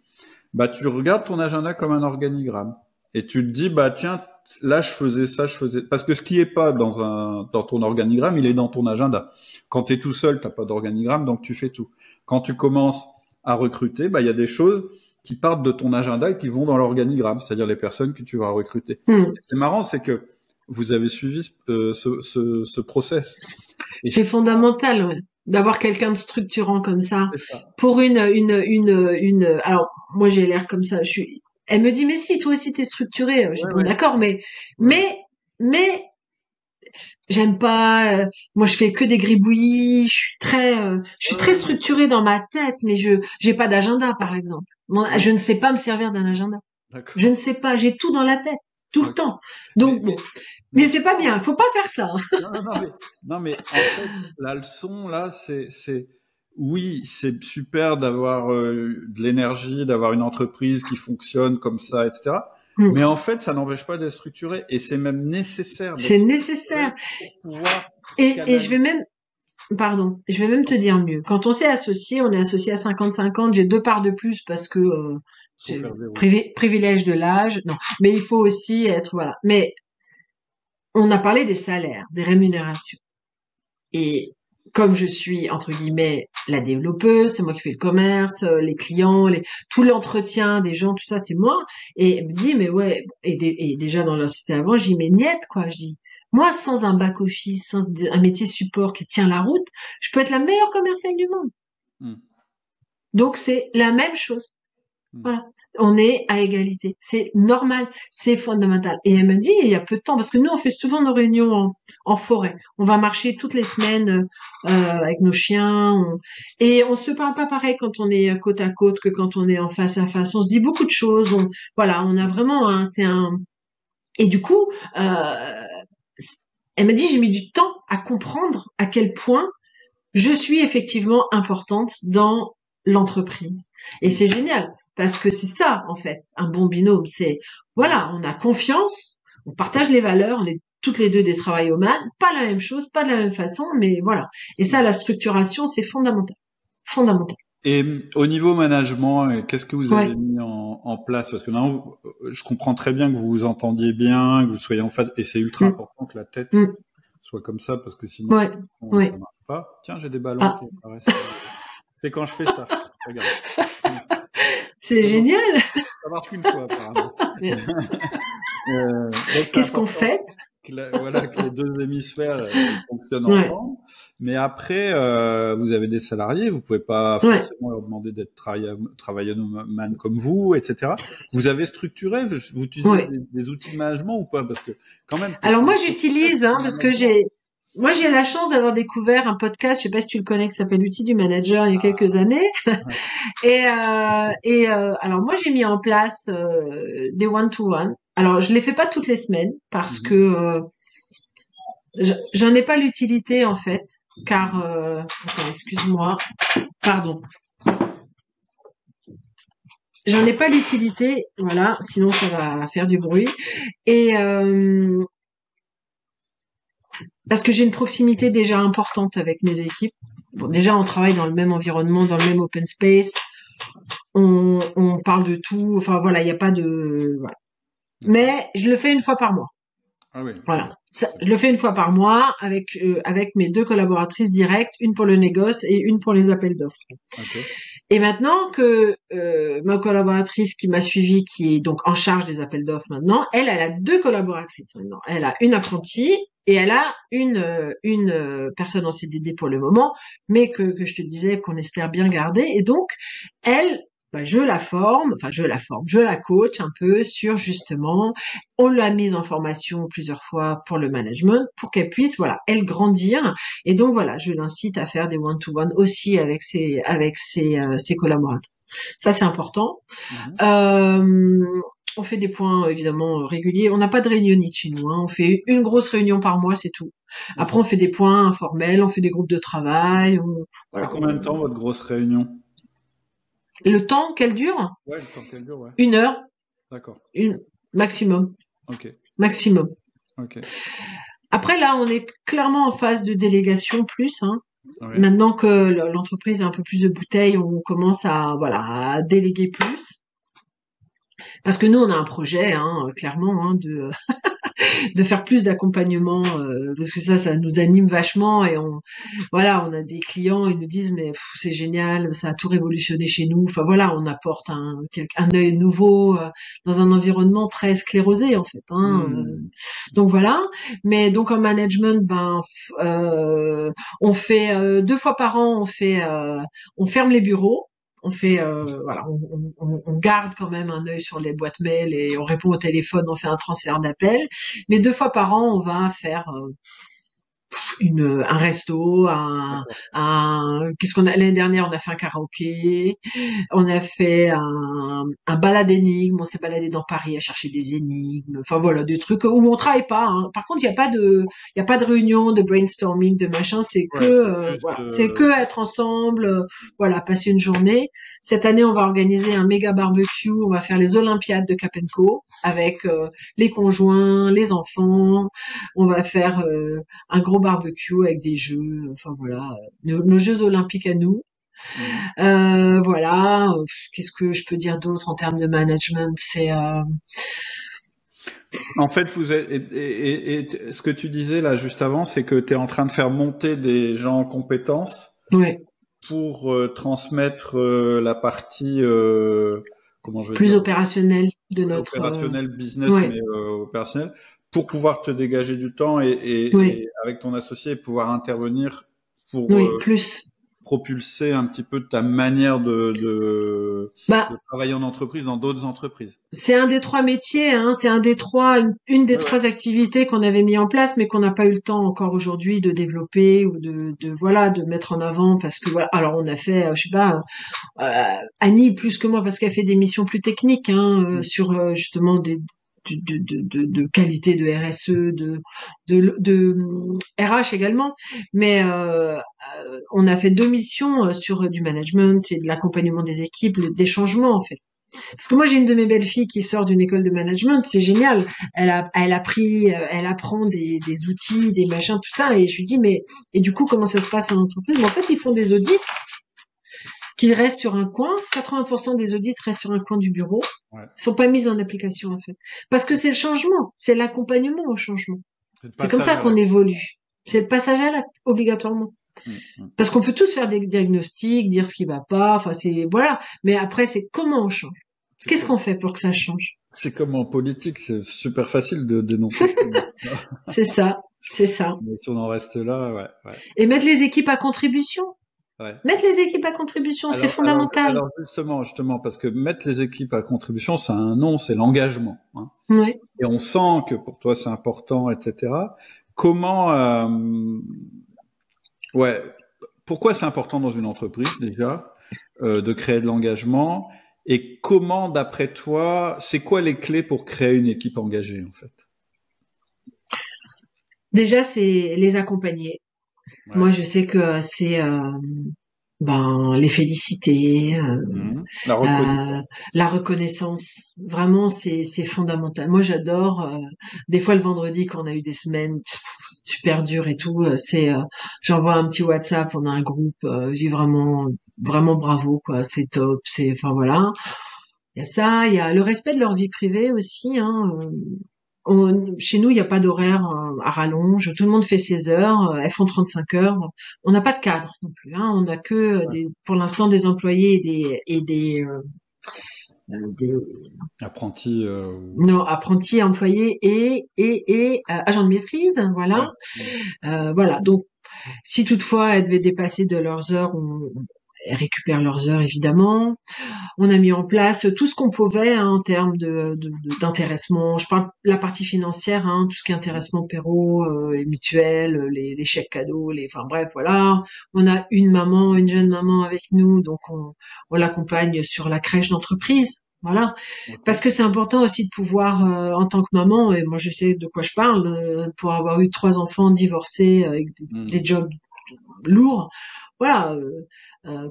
bah tu regardes ton agenda comme un organigramme. Et tu te dis, bah tiens, là je faisais ça, je faisais... Parce que ce qui est pas dans ton organigramme, il est dans ton agenda. Quand tu es tout seul, t'as pas d'organigramme, donc tu fais tout. Quand tu commences à recruter, bah il y a des choses qui partent de ton agenda et qui vont dans l'organigramme, c'est-à-dire les personnes que tu vas recruter. C'est marrant, c'est que vous avez suivi ce process. C'est fondamental, ouais, d'avoir quelqu'un de structurant comme ça. Pour alors, moi, j'ai l'air comme ça. Elle me dit, mais si, toi aussi, t'es structuré. Je dis, bon, d'accord, mais, j'aime pas, moi, je fais que des gribouillis. Je suis très structurée dans ma tête, mais j'ai pas d'agenda, par exemple. Moi, je ne sais pas me servir d'un agenda. Je ne sais pas. J'ai tout dans la tête. Tout le temps. Donc, bon. Mais c'est pas bien, faut pas faire ça. Non, mais en fait, la leçon, là, oui, c'est super d'avoir de l'énergie, d'avoir une entreprise qui fonctionne comme ça, etc. Mais en fait, ça n'empêche pas d'être structuré et c'est même nécessaire. C'est nécessaire. Et je vais même, te dire mieux. Quand on s'est associé, on est associé à 50-50, j'ai 2 parts de plus parce que c'est privilège de l'âge. Non, mais il faut aussi être, voilà. Mais on a parlé des salaires, des rémunérations. Et comme je suis, entre guillemets, la développeuse, c'est moi qui fais le commerce, les clients, tout l'entretien des gens, tout ça, c'est moi. Et elle me dit, mais ouais, et déjà dans la société avant, je dis, mais niette, quoi. Je dis, moi, sans un back-office, sans un métier support qui tient la route, je peux être la meilleure commerciale du monde. Donc, c'est la même chose. Voilà. On est à égalité. C'est normal, c'est fondamental. Et elle m'a dit, il y a peu de temps, parce que nous, on fait souvent nos réunions en forêt. On va marcher toutes les semaines avec nos chiens. Et on se parle pas pareil quand on est côte à côte que quand on est en face à face. On se dit beaucoup de choses. Voilà, on a vraiment Et du coup, elle m'a dit, j'ai mis du temps à comprendre à quel point je suis effectivement importante dans l'entreprise. Et c'est génial, parce que c'est ça, en fait, un bon binôme. C'est, voilà, on a confiance, on partage les valeurs, on est toutes les deux des travaillomanes, pas la même chose, pas de la même façon, mais voilà. Et ça, la structuration, c'est fondamental. Fondamental. Et au niveau management, qu'est-ce que vous avez mis en place? Parce que maintenant, je comprends très bien que vous vous entendiez bien, que vous soyez en phase, et c'est ultra important que la tête soit comme ça, parce que sinon, ça marche pas. Tiens, j'ai des ballons qui apparaissent. C'est quand je fais ça. Regarde. C'est génial. Ça marche qu'une fois, apparemment. Qu'est-ce qu'on fait? Voilà, que les deux hémisphères fonctionnent ensemble. Mais après, vous avez des salariés, vous pouvez pas forcément leur demander d'être travailleur-man comme vous, etc. Vous avez structuré, vous utilisez des outils de management ou pas? Parce que quand même. Alors moi, j'utilise, parce que j'ai la chance d'avoir découvert un podcast, je sais pas si tu le connais, qui s'appelle L'outil du manager il y a quelques années. Alors moi, j'ai mis en place des one-to-one. Alors, je les fais pas toutes les semaines parce que j'en ai pas l'utilité en fait, car attends, excuse-moi, pardon. J'en ai pas l'utilité, voilà, sinon ça va faire du bruit. Et parce que j'ai une proximité déjà importante avec mes équipes. Bon, déjà, on travaille dans le même environnement, dans le même open space. On parle de tout. Enfin, voilà, il n'y a pas de... Voilà. Mais je le fais une fois par mois. Ah oui. Voilà. Je le fais une fois par mois avec mes 2 collaboratrices directes, une pour le négoce et une pour les appels d'offres. Okay. Et maintenant que ma collaboratrice qui m'a suivie, qui est donc en charge des appels d'offres maintenant, elle a 2 collaboratrices maintenant. Elle a une apprentie et elle a une personne en CDD pour le moment, mais que je te disais qu'on espère bien garder. Et donc, elle, je la coach un peu sur justement, on l'a mise en formation plusieurs fois pour le management, pour qu'elle puisse, elle grandir. Et donc voilà, je l'incite à faire des one-to-one aussi avec ses collaborateurs. Ça, c'est important. On fait des points évidemment réguliers. On n'a pas de réunionnite chez nous. On fait une grosse réunion par mois, c'est tout. Après, on fait des points informels, on fait des groupes de travail. Voilà. Combien de temps votre grosse réunion? Le temps qu'elle dure? Ouais, le temps qu'elle dure, ouais. 1 heure, D'accord. maximum. Ok. Maximum. Ok. Après, là, on est clairement en phase de délégation plus, hein. Ouais. Maintenant que l'entreprise a un peu plus de bouteilles, on commence à déléguer plus. Parce que nous, on a un projet, hein, clairement, hein, de faire plus d'accompagnement, parce que ça nous anime vachement et on a des clients, ils nous disent mais c'est génial, ça a tout révolutionné chez nous. Enfin voilà, on apporte un œil nouveau dans un environnement très sclérosé en fait. Hein, donc voilà. Mais donc en management, on fait 2 fois par an, on ferme les bureaux. On fait on garde quand même un œil sur les boîtes mail et on répond au téléphone, on fait un transfert d'appel. Mais 2 fois par an, on va faire un resto, qu'est-ce qu'on a l'année dernière, on a fait un karaoké, on a fait un balade énigme, on s'est baladé dans Paris à chercher des énigmes, enfin voilà, des trucs où on travaille pas, hein. Par contre, il y a pas de réunion, de brainstorming, de machin, c'est que c'est que être ensemble, voilà, passer une journée. Cette année, on va organiser un méga barbecue, on va faire les Olympiades de Cap & Co avec les conjoints, les enfants, on va faire un gros barbecue avec des jeux, enfin voilà, nos Jeux olympiques à nous. Voilà, qu'est-ce que je peux dire d'autre en termes de management? En fait, et ce que tu disais là juste avant, c'est que tu es en train de faire monter des gens en compétences Ouais, pour transmettre la partie, comment je vais plus dire, opérationnel de notre. opérationnel business, Ouais, mais opérationnel, pour pouvoir te dégager du temps ouais, et avec ton associé pouvoir intervenir pour oui, plus. propulser un petit peu ta manière de Bah, travailler en entreprise dans d'autres entreprises. c'est un des 3 métiers, hein, c'est un des trois, une des Ouais, ouais. 3 activités qu'on avait mis en place, mais qu'on n'a pas eu le temps encore aujourd'hui de développer ou de mettre en avant parce que voilà. Alors on a fait, je sais pas, Annie plus que moi parce qu'elle fait des missions plus techniques, hein, sur justement de qualité de RSE, de RH également, mais on a fait 2 missions sur du management et de l'accompagnement des équipes, des changements en fait. Parce que moi, j'ai une de mes belles-filles qui sort d'une école de management, c'est génial. Elle apprend des outils, des machins, tout ça, et je lui dis, et du coup, comment ça se passe en entreprise? Mais en fait, ils font des audits qui restent sur un coin. 80% des audits restent sur un coin du bureau. Ouais. Ils sont pas mis en application, en fait. Parce que c'est le changement. C'est l'accompagnement au changement. C'est comme ça qu'on évolue. C'est le passage à l'acte, obligatoirement. Parce qu'on peut tous faire des diagnostics, dire ce qui va pas, enfin voilà. Mais après, c'est comment on change. Qu'est-ce qu'on fait pour que ça change? C'est comme en politique, c'est super facile de dénoncer. C'est ça, c'est ça. Mais si on en reste là, ouais. Et mettre les équipes à contribution. Ouais. Mettre les équipes à contribution, c'est fondamental. Alors justement, parce que mettre les équipes à contribution, c'est un nom, c'est l'engagement. Hein. Oui. Et on sent que pour toi c'est important, etc. Comment, pourquoi c'est important dans une entreprise déjà de créer de l'engagement et comment, d'après toi, c'est quoi les clés pour créer une équipe engagée en fait? Déjà, c'est les accompagner. Ouais. Moi, je sais que c'est les féliciter, la reconnaissance. Vraiment, c'est fondamental. Moi, j'adore. Des fois, le vendredi, quand on a eu des semaines super dures et tout, j'envoie un petit WhatsApp, on a un groupe. J'ai vraiment bravo, quoi. C'est top. Enfin voilà. Il y a ça. Il y a le respect de leur vie privée aussi. Hein. Chez nous, il n'y a pas d'horaire à rallonge. Tout le monde fait ses heures. Elles font 35 heures. On n'a pas de cadre non plus. Hein. On n'a que pour l'instant des employés et des apprentis. Non, apprentis, employés et agents de maîtrise. Voilà. Ouais. Voilà. Donc, si toutefois elles devaient dépasser de leurs heures, elles récupèrent leurs heures évidemment. On a mis en place tout ce qu'on pouvait en termes d'intéressement. Je parle de la partie financière, hein, tout ce qui est intéressement péro, les mutuelles, les chèques cadeaux, enfin bref, voilà. On a une jeune maman avec nous, donc on l'accompagne sur la crèche d'entreprise. Voilà, parce que c'est important aussi de pouvoir, en tant que maman, et moi je sais de quoi je parle, pour avoir eu 3 enfants divorcés avec des jobs lourd. Voilà,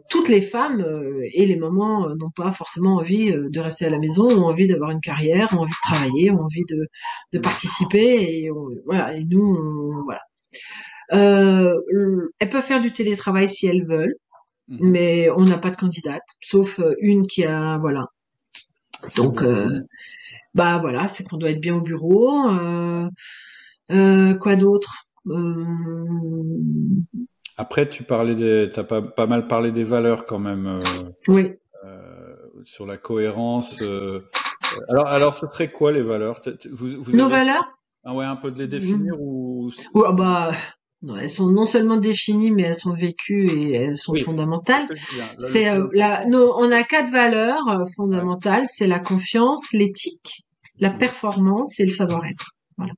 toutes les femmes et les mamans n'ont pas forcément envie de rester à la maison, ont envie d'avoir une carrière, ont envie de travailler, ont envie de participer. Et voilà, et nous, voilà. Elles peuvent faire du télétravail si elles veulent, mais on n'a pas de candidate, sauf une qui a, voilà. Donc, bah voilà, c'est qu'on doit être bien au bureau. Quoi d'autre? Après, t'as pas mal parlé des valeurs quand même. Oui. Sur la cohérence. Alors, ce serait quoi les valeurs? Nos valeurs? Ah ouais, un peu de les définir ou... Ouais, bah, non, elles sont non seulement définies, mais elles sont vécues et elles sont fondamentales. C'est on a 4 valeurs fondamentales. C'est la confiance, l'éthique, la performance et le savoir-être. Voilà.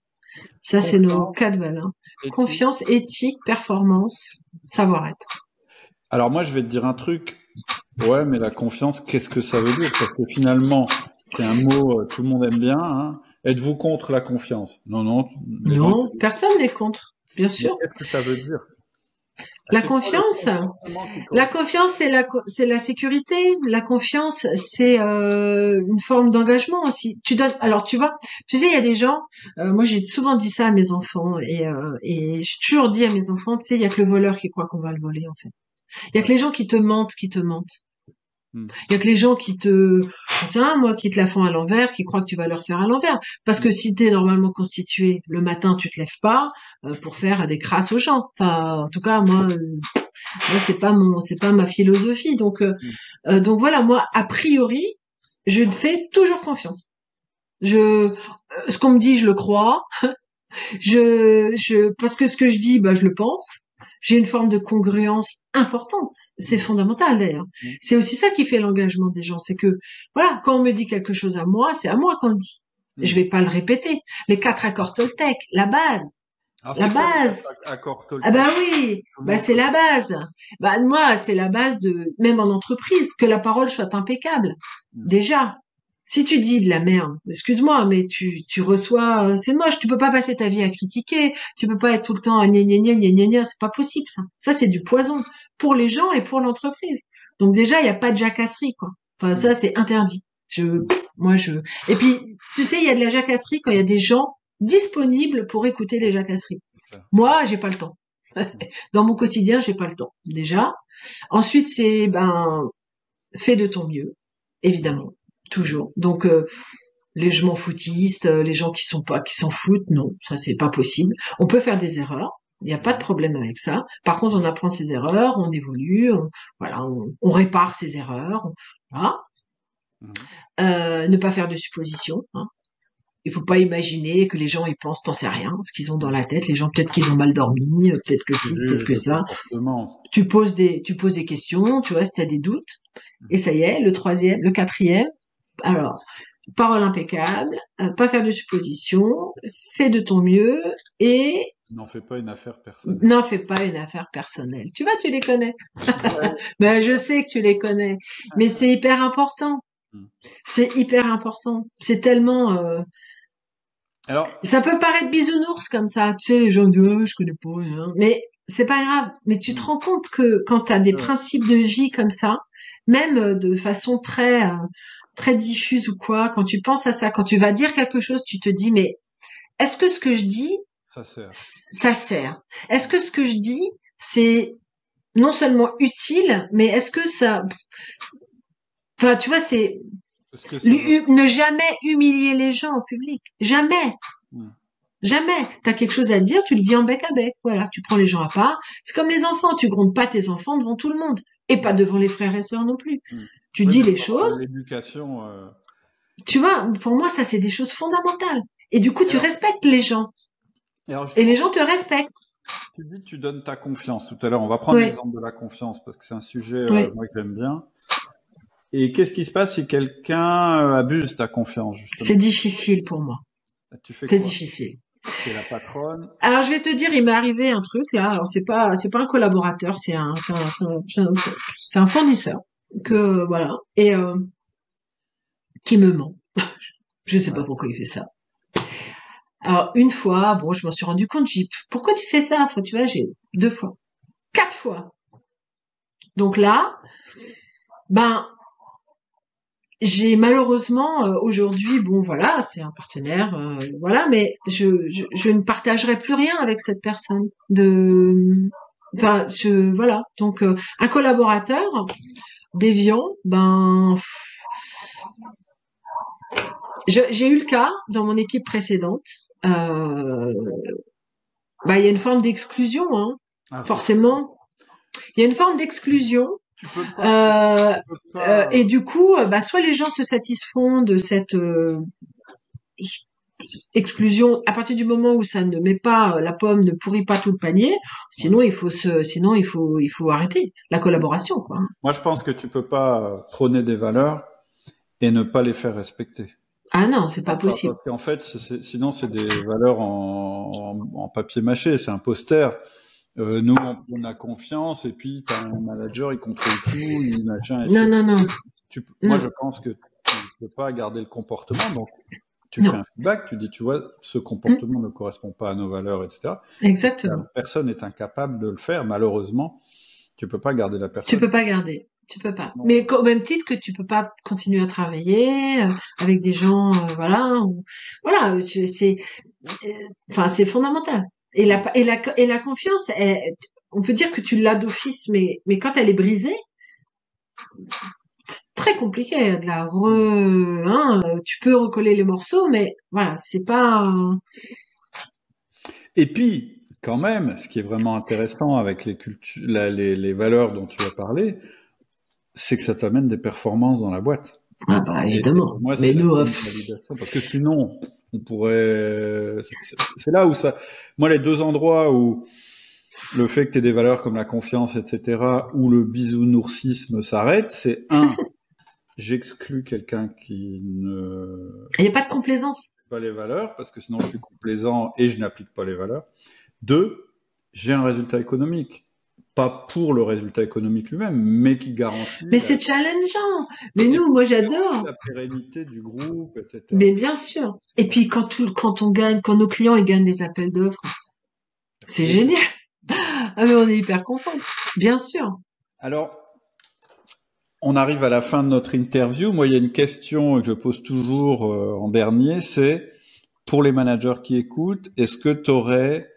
Ça, c'est nos 4 valeurs. Confiance, éthique, performance, savoir-être. Alors moi, je vais te dire un truc. Ouais, mais la confiance, qu'est-ce que ça veut dire? Parce que finalement, c'est un mot tout le monde aime bien. Hein. Êtes-vous contre la confiance? Non, non. Non, personne n'est contre, bien sûr. Qu'est-ce que ça veut dire? La confiance, c'est la sécurité. La confiance, c'est une forme d'engagement aussi. Alors tu vois, tu sais, il y a des gens. Moi, j'ai souvent dit ça à mes enfants et j'ai toujours dit à mes enfants, tu sais, il y a que le voleur qui croit qu'on va le voler en fait. Il y a que les gens qui te mentent. Il y a que les gens qui qui te la font à l'envers, qui croient que tu vas leur faire à l'envers. Parce que si t'es normalement constitué, le matin, tu te lèves pas pour faire des crasses aux gens. Enfin, en tout cas, moi c'est pas ma philosophie. Donc voilà, moi, a priori, je fais toujours confiance. Ce qu'on me dit, je le crois. Parce que ce que je dis, bah, je le pense. J'ai une forme de congruence importante. C'est fondamental d'ailleurs. C'est aussi ça qui fait l'engagement des gens. C'est que, voilà, quand on me dit quelque chose à moi, c'est à moi qu'on le dit. Je vais pas le répéter. Les 4 accords Toltec, la base. Alors, la base. Ah bah oui, bah c'est la base. Bah moi, c'est la base même en entreprise, que la parole soit impeccable. Déjà. Si tu dis de la merde, excuse-moi, mais tu reçois, c'est moche, tu peux pas passer ta vie à critiquer, tu peux pas être tout le temps à gna gna gna gna gna gna, c'est pas possible ça. Ça c'est du poison pour les gens et pour l'entreprise. Donc déjà il y a pas de jacasserie quoi. Enfin ça c'est interdit. Et puis tu sais il y a de la jacasserie quand il y a des gens disponibles pour écouter les jacasseries. Moi j'ai pas le temps. Dans mon quotidien j'ai pas le temps déjà. Ensuite c'est fais de ton mieux évidemment. Toujours. Donc les je m'en foutistes, les gens qui s'en foutent, non, ça c'est pas possible. On peut faire des erreurs, il n'y a pas de problème avec ça. Par contre, on apprend ses erreurs, on évolue, on répare ses erreurs. Voilà. Ne pas faire de suppositions. Hein. Il faut pas imaginer que les gens ils pensent, t'en sais rien, ce qu'ils ont dans la tête. Les gens peut-être qu'ils ont mal dormi, peut-être que ci, peut-être que ça. Tu poses des questions, tu vois, si t'as des doutes. Et ça y est, le quatrième. Alors, parole impeccable, pas faire de suppositions, fais de ton mieux et... N'en fais pas une affaire personnelle. N'en fais pas une affaire personnelle. Tu vois, tu les connais. Ben, je sais que tu les connais. Mais c'est hyper important. C'est hyper important. C'est tellement... Alors, ça peut paraître bisounours comme ça. Tu sais, les gens disent, je connais pas. Hein. Mais c'est pas grave. Mais tu te rends compte que quand tu as des principes de vie comme ça, même de façon très diffuse ou quoi, quand tu penses à ça, quand tu vas dire quelque chose, tu te dis, mais est-ce que ce que je dis, ça sert? Est-ce que ce que je dis, c'est non seulement utile, mais est-ce que ça... Enfin, tu vois, c'est... Ne jamais humilier les gens au public. Jamais. Jamais. T'as quelque chose à dire, tu le dis en bec à bec. Voilà, tu prends les gens à part. C'est comme les enfants, tu grondes pas tes enfants devant tout le monde. Et pas devant les frères et sœurs non plus. Tu dis les choses. L'éducation. Tu vois, pour moi, ça, c'est des choses fondamentales. Et du coup, tu respectes les gens. Et les gens te respectent. Tu dis que tu donnes ta confiance tout à l'heure. On va prendre l'exemple de la confiance parce que c'est un sujet moi, que j'aime bien. Et qu'est-ce qui se passe si quelqu'un abuse ta confiance, justement? C'est difficile pour moi. C'est difficile. C'est la patronne. Alors, je vais te dire, il m'est arrivé un truc, là. Alors, c'est pas un collaborateur, c'est un fournisseur. Voilà. Et, qui me ment. Je sais pas pourquoi il fait ça. Alors, une fois, bon, je m'en suis rendu compte, j'ai dit, pourquoi tu fais ça? Enfin, tu vois, j'ai 2 fois. 4 fois. Donc là, ben, j'ai malheureusement aujourd'hui, bon voilà, c'est un partenaire, voilà, mais je ne partagerai plus rien avec cette personne. Enfin, voilà. Donc un collaborateur déviant, ben, j'ai eu le cas dans mon équipe précédente. Bah, il y a une forme d'exclusion, hein, forcément. Il y a une forme d'exclusion. Tu peux pas. Et du coup, bah, soit les gens se satisfont de cette exclusion à partir du moment où ça ne met pas la pomme ne pourrit pas tout le panier. Sinon, il faut arrêter la collaboration, quoi. Moi, je pense que tu peux pas prôner des valeurs et ne pas les faire respecter. Ah non, c'est pas possible. Parce qu'en fait, sinon, c'est des valeurs en papier mâché, c'est un poster. Nous, on a confiance, et puis t'as un manager, il contrôle tout, il machin. Non, non, non. Moi, je pense que tu ne peux pas garder le comportement, donc tu fais un feedback, tu dis, tu vois, ce comportement ne correspond pas à nos valeurs, etc. Exactement. La personne est incapable de le faire, malheureusement, tu peux pas garder la personne. Tu peux pas garder. Tu peux pas. Non. Mais au même titre que tu peux pas continuer à travailler avec des gens, voilà, voilà, enfin, c'est fondamental. Et la confiance, on peut dire que tu l'as d'office, mais quand elle est brisée, c'est très compliqué de tu peux recoller les morceaux, mais voilà, c'est pas. Et puis, quand même, ce qui est vraiment intéressant avec les valeurs dont tu as parlé, c'est que ça t'amène des performances dans la boîte. Ah bah évidemment. Moi, c'est une validation, parce que sinon, on pourrait. C'est là où ça. Moi, les deux endroits où le fait que tu aies des valeurs comme la confiance, etc., où le bisounoursisme s'arrête, c'est j'exclus quelqu'un qui ne. Il n'y a pas de complaisance. Pas les valeurs, parce que sinon je suis complaisant et je n'applique pas les valeurs. 2, j'ai un résultat économique. Pas pour le résultat économique lui-même, mais qui garantit. Mais c'est challengeant. Mais moi j'adore. La pérennité du groupe, etc. Mais bien sûr. Et puis quand nos clients ils gagnent des appels d'offres, c'est génial. Ah mais on est hyper contents. Bien sûr. Alors, on arrive à la fin de notre interview. Moi, il y a une question que je pose toujours en dernier, c'est pour les managers qui écoutent, est-ce que tu aurais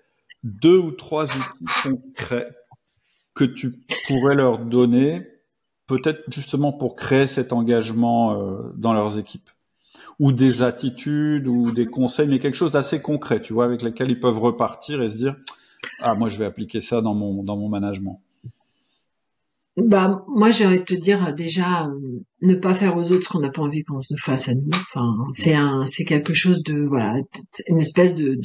2 ou 3 outils concrets que tu pourrais leur donner, peut-être justement pour créer cet engagement dans leurs équipes, ou des attitudes, ou des conseils, mais quelque chose d'assez concret, tu vois, avec lesquels ils peuvent repartir et se dire, ah, moi, je vais appliquer ça dans mon management. Bah, moi, j'ai envie de te dire, déjà, ne pas faire aux autres ce qu'on n'a pas envie qu'on se fasse à nous. Enfin, c'est quelque chose de, voilà, une espèce de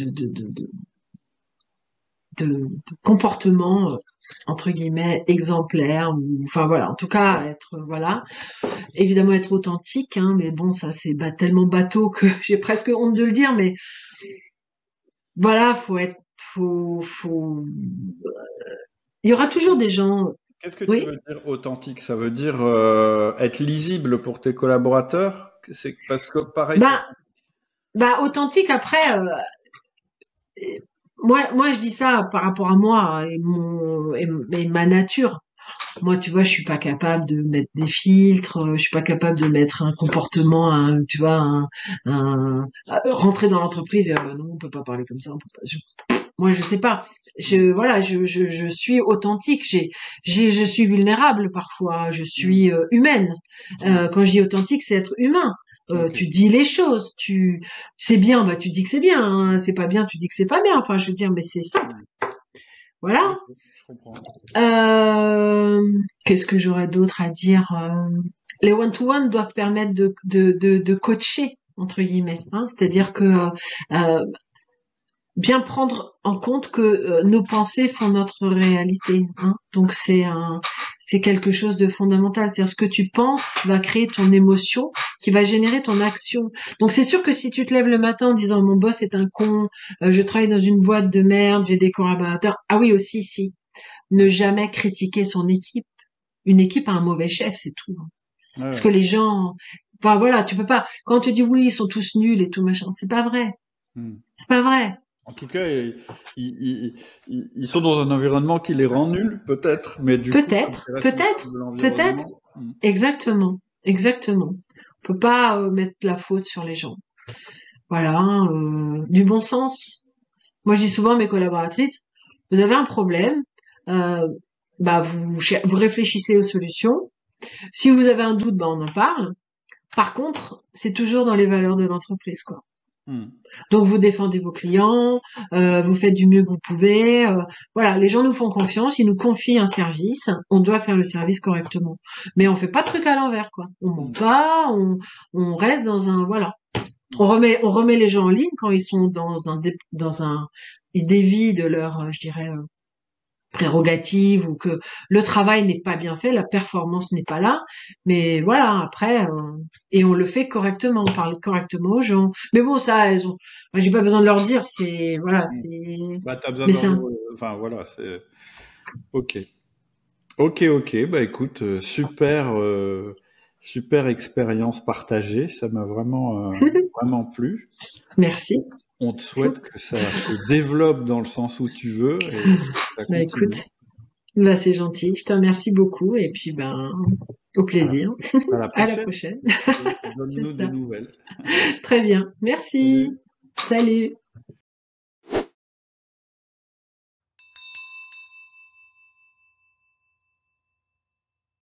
comportement, entre guillemets, exemplaire. Enfin, voilà. En tout cas, voilà. Évidemment, être authentique, hein, mais bon, ça, c'est tellement bateau que j'ai presque honte de le dire, mais voilà, il y aura toujours des gens. Qu'est-ce que tu veux dire authentique? Ça veut dire être lisible pour tes collaborateurs? C'est parce que pareil. Bah authentique après. Moi je dis ça par rapport à moi et ma nature. Moi, tu vois, je suis pas capable de mettre des filtres, je suis pas capable de mettre un comportement, tu vois, rentrer dans l'entreprise. Non, on peut pas parler comme ça. Moi, je sais pas. Je suis authentique. Je suis vulnérable parfois. Je suis humaine. Quand je dis authentique, c'est être humain. Okay. Tu dis les choses. C'est bien, bah tu dis que c'est bien. Hein. C'est pas bien, tu dis que c'est pas bien. Enfin, je veux dire, mais c'est simple. Voilà. Je comprends. Qu'est-ce que j'aurais d'autre à dire Les one-to-one doivent permettre de coacher entre guillemets. Hein. C'est-à-dire que bien prendre en compte que nos pensées font notre réalité. Hein. Donc c'est quelque chose de fondamental. C'est-à-dire ce que tu penses va créer ton émotion, qui va générer ton action. Donc c'est sûr que si tu te lèves le matin en disant mon boss est un con, je travaille dans une boîte de merde, j'ai des collaborateurs. Ah oui aussi, si. Ne jamais critiquer son équipe. Une équipe a un mauvais chef, c'est tout. Ouais. Parce que les gens, enfin voilà, tu peux pas. Quand on te dit oui, ils sont tous nuls et tout machin, c'est pas vrai. C'est pas vrai. En tout cas, ils sont dans un environnement qui les rend nuls, peut-être, mais du coup, Peut-être, peut-être. Exactement. On peut pas mettre la faute sur les gens. Voilà, du bon sens. Moi, je dis souvent à mes collaboratrices, vous avez un problème, vous réfléchissez aux solutions. Si vous avez un doute, on en parle. Par contre, c'est toujours dans les valeurs de l'entreprise, quoi. Donc vous défendez vos clients, vous faites du mieux que vous pouvez. Voilà, les gens nous font confiance, ils nous confient un service, on doit faire le service correctement. Mais on fait pas de trucs à l'envers, quoi. On ment pas, on reste dans un voilà. On remet les gens en ligne quand ils sont ils dévient de leur, je dirais, prérogative ou que le travail n'est pas bien fait, la performance n'est pas là. Mais voilà, après, et on le fait correctement, on parle correctement aux gens. Mais bon, ça, moi, j'ai pas besoin de leur dire, c'est, voilà, c'est. T'as besoin de enfin, voilà, c'est. Ok. Bah, écoute, super expérience partagée. Ça m'a vraiment, vraiment plu. Merci. On te souhaite que ça se développe dans le sens où tu veux. Et ça écoute, c'est gentil. Je te remercie beaucoup et puis au plaisir. À la prochaine. Donne-nous des nouvelles. Très bien. Merci. Salut.